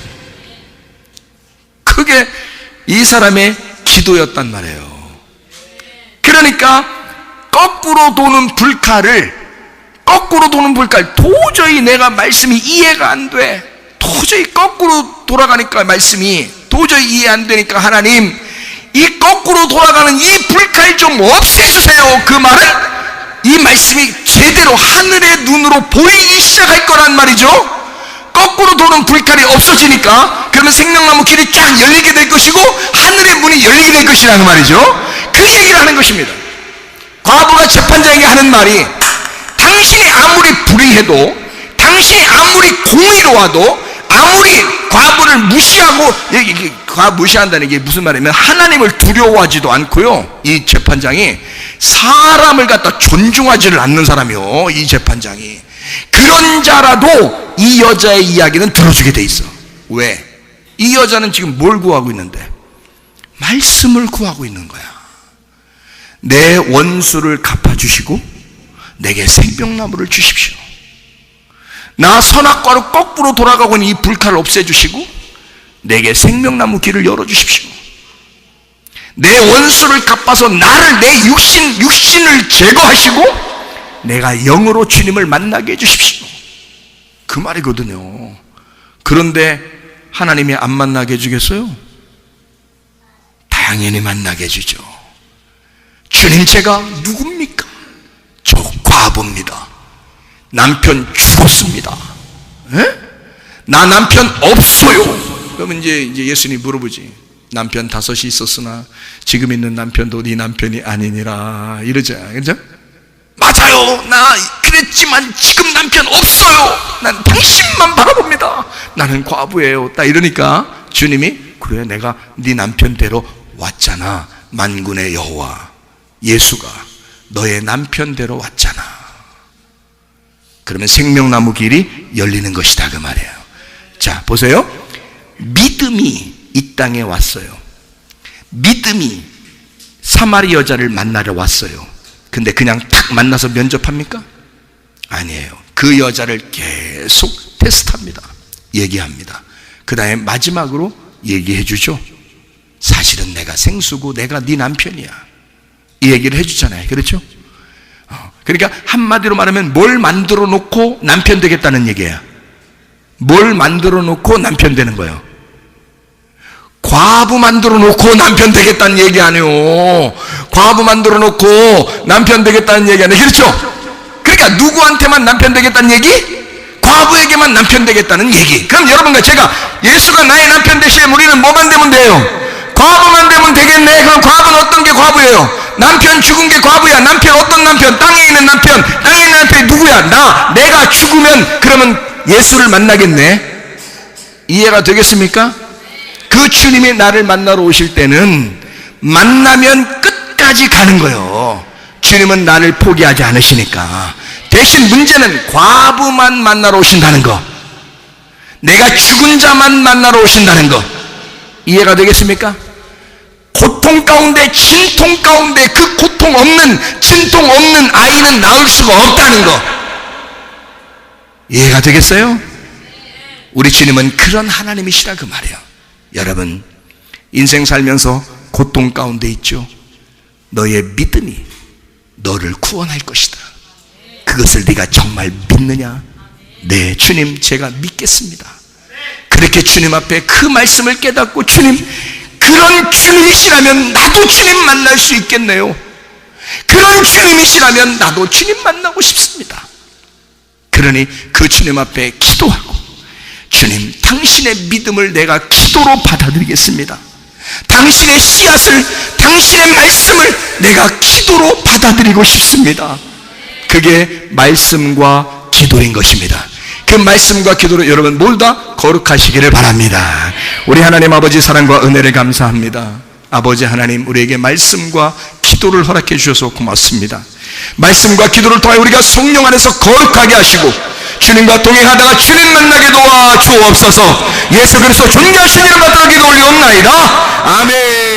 그게 이 사람의 기도였단 말이에요. 그러니까 거꾸로 도는 불칼, 도저히 내가 말씀이 이해가 안 돼. 도저히 거꾸로 돌아가니까 말씀이 도저히 이해 안 되니까 하나님, 이 거꾸로 돌아가는 이 불칼 좀 없애주세요. 그 말은 이 말씀이 제대로 하늘의 눈으로 보이기 시작할 거란 말이죠. 거꾸로 도는 불칼이 없어지니까, 그 그러면 생명나무 길이 쫙 열리게 될 것이고 하늘의 문이 열리게 될 것이라는 말이죠. 그 얘기를 하는 것입니다. 과부가 재판장에게 하는 말이, 당신이 아무리 불의해도, 당신이 아무리 공의로워도, 아무리 과부를 무시하고, 과부 무시한다는 게 무슨 말이냐면 하나님을 두려워하지도 않고요, 이 재판장이 사람을 갖다 존중하지를 않는 사람이요, 이 재판장이. 그런 자라도 이 여자의 이야기는 들어주게 돼 있어. 왜? 이 여자는 지금 뭘 구하고 있는데? 말씀을 구하고 있는 거야. 내 원수를 갚아주시고 내게 생명나무를 주십시오. 나 선악과로 거꾸로 돌아가고 있는 이 불칼을 없애주시고 내게 생명나무 길을 열어주십시오. 내 원수를 갚아서 나를, 내 육신을 제거하시고 내가 영으로 주님을 만나게 해주십시오. 그 말이거든요. 그런데 하나님이 안 만나게 해주겠어요? 당연히 만나게 해주죠. 주님, 제가 누굽니까? 저 과부입니다. 남편 죽었습니다. 에? 나 남편 없어요. 그러면 이제 예수님이 물어보지. 남편 5이 있었으나 지금 있는 남편도 네 남편이 아니니라 이러잖아요. 그죠? 맞아요. 나 그랬지만 지금 남편 없어요. 난 당신만 바라봅니다. 나는 과부예요. 딱 이러니까 주님이, 그래, 내가 네 남편대로 왔잖아. 만군의 여호와 예수가 너의 남편대로 왔잖아. 그러면 생명나무 길이 열리는 것이다, 그 말이에요. 자, 보세요. 믿음이 이 땅에 왔어요. 믿음이 사마리 여자를 만나러 왔어요. 근데 그냥 탁 만나서 면접합니까? 아니에요. 그 여자를 계속 테스트합니다. 얘기합니다. 그 다음에 마지막으로 얘기해 주죠. 사실은 내가 생수고 내가 네 남편이야. 이 얘기를 해주잖아요. 그렇죠? 그러니까 한마디로 말하면 뭘 만들어 놓고 남편 되겠다는 얘기예요. 뭘 만들어 놓고 남편 되는 거예요. 과부 만들어 놓고 남편 되겠다는 얘기 아니에요. 과부 만들어 놓고 남편 되겠다는 얘기 아니에요. 그렇죠? 그러니까 누구한테만 남편 되겠다는 얘기? 과부에게만 남편 되겠다는 얘기. 그럼 여러분과 제가, 예수가 나의 남편 되시면 우리는 뭐만 되면 돼요? 과부만 되면 되겠네. 그럼 과부는 어떤 게 과부예요? 남편 죽은 게 과부야. 남편, 어떤 남편? 땅에 있는 남편. 땅에 있는 남편이 누구야? 내가 죽으면 그러면 예수를 만나겠네. 이해가 되겠습니까? 그 주님이 나를 만나러 오실 때는 만나면 끝까지 가는 거예요. 주님은 나를 포기하지 않으시니까. 대신 문제는 과부만 만나러 오신다는 거, 내가 죽은 자만 만나러 오신다는 거. 이해가 되겠습니까? 고통 가운데, 진통 가운데 그 고통 없는, 진통 없는 아이는 낳을 수가 없다는 거. 이해가 되겠어요? 우리 주님은 그런 하나님이시라, 그 말이에요. 여러분, 인생 살면서 고통 가운데 있죠? 너의 믿음이 너를 구원할 것이다. 그것을 네가 정말 믿느냐? 네, 주님, 제가 믿겠습니다. 그렇게 주님 앞에 그 말씀을 깨닫고, 주님, 그런 주님이시라면 나도 주님 만날 수 있겠네요. 그런 주님이시라면 나도 주님 만나고 싶습니다. 그러니 그 주님 앞에 기도하고, 주님, 당신의 믿음을 내가 기도로 받아들이겠습니다. 당신의 씨앗을, 당신의 말씀을 내가 기도로 받아들이고 싶습니다. 그게 말씀과 기도인 것입니다. 그 말씀과 기도로 여러분 모두 다 거룩하시기를 바랍니다. 우리 하나님 아버지 사랑과 은혜를 감사합니다. 아버지 하나님, 우리에게 말씀과 기도를 허락해 주셔서 고맙습니다. 말씀과 기도를 통해 우리가 성령 안에서 거룩하게 하시고 주님과 동행하다가 주님 만나게 도와 주옵소서. 예수 그리스도 존귀하신 이름 받들어 기도 올리옵나이다. 아멘.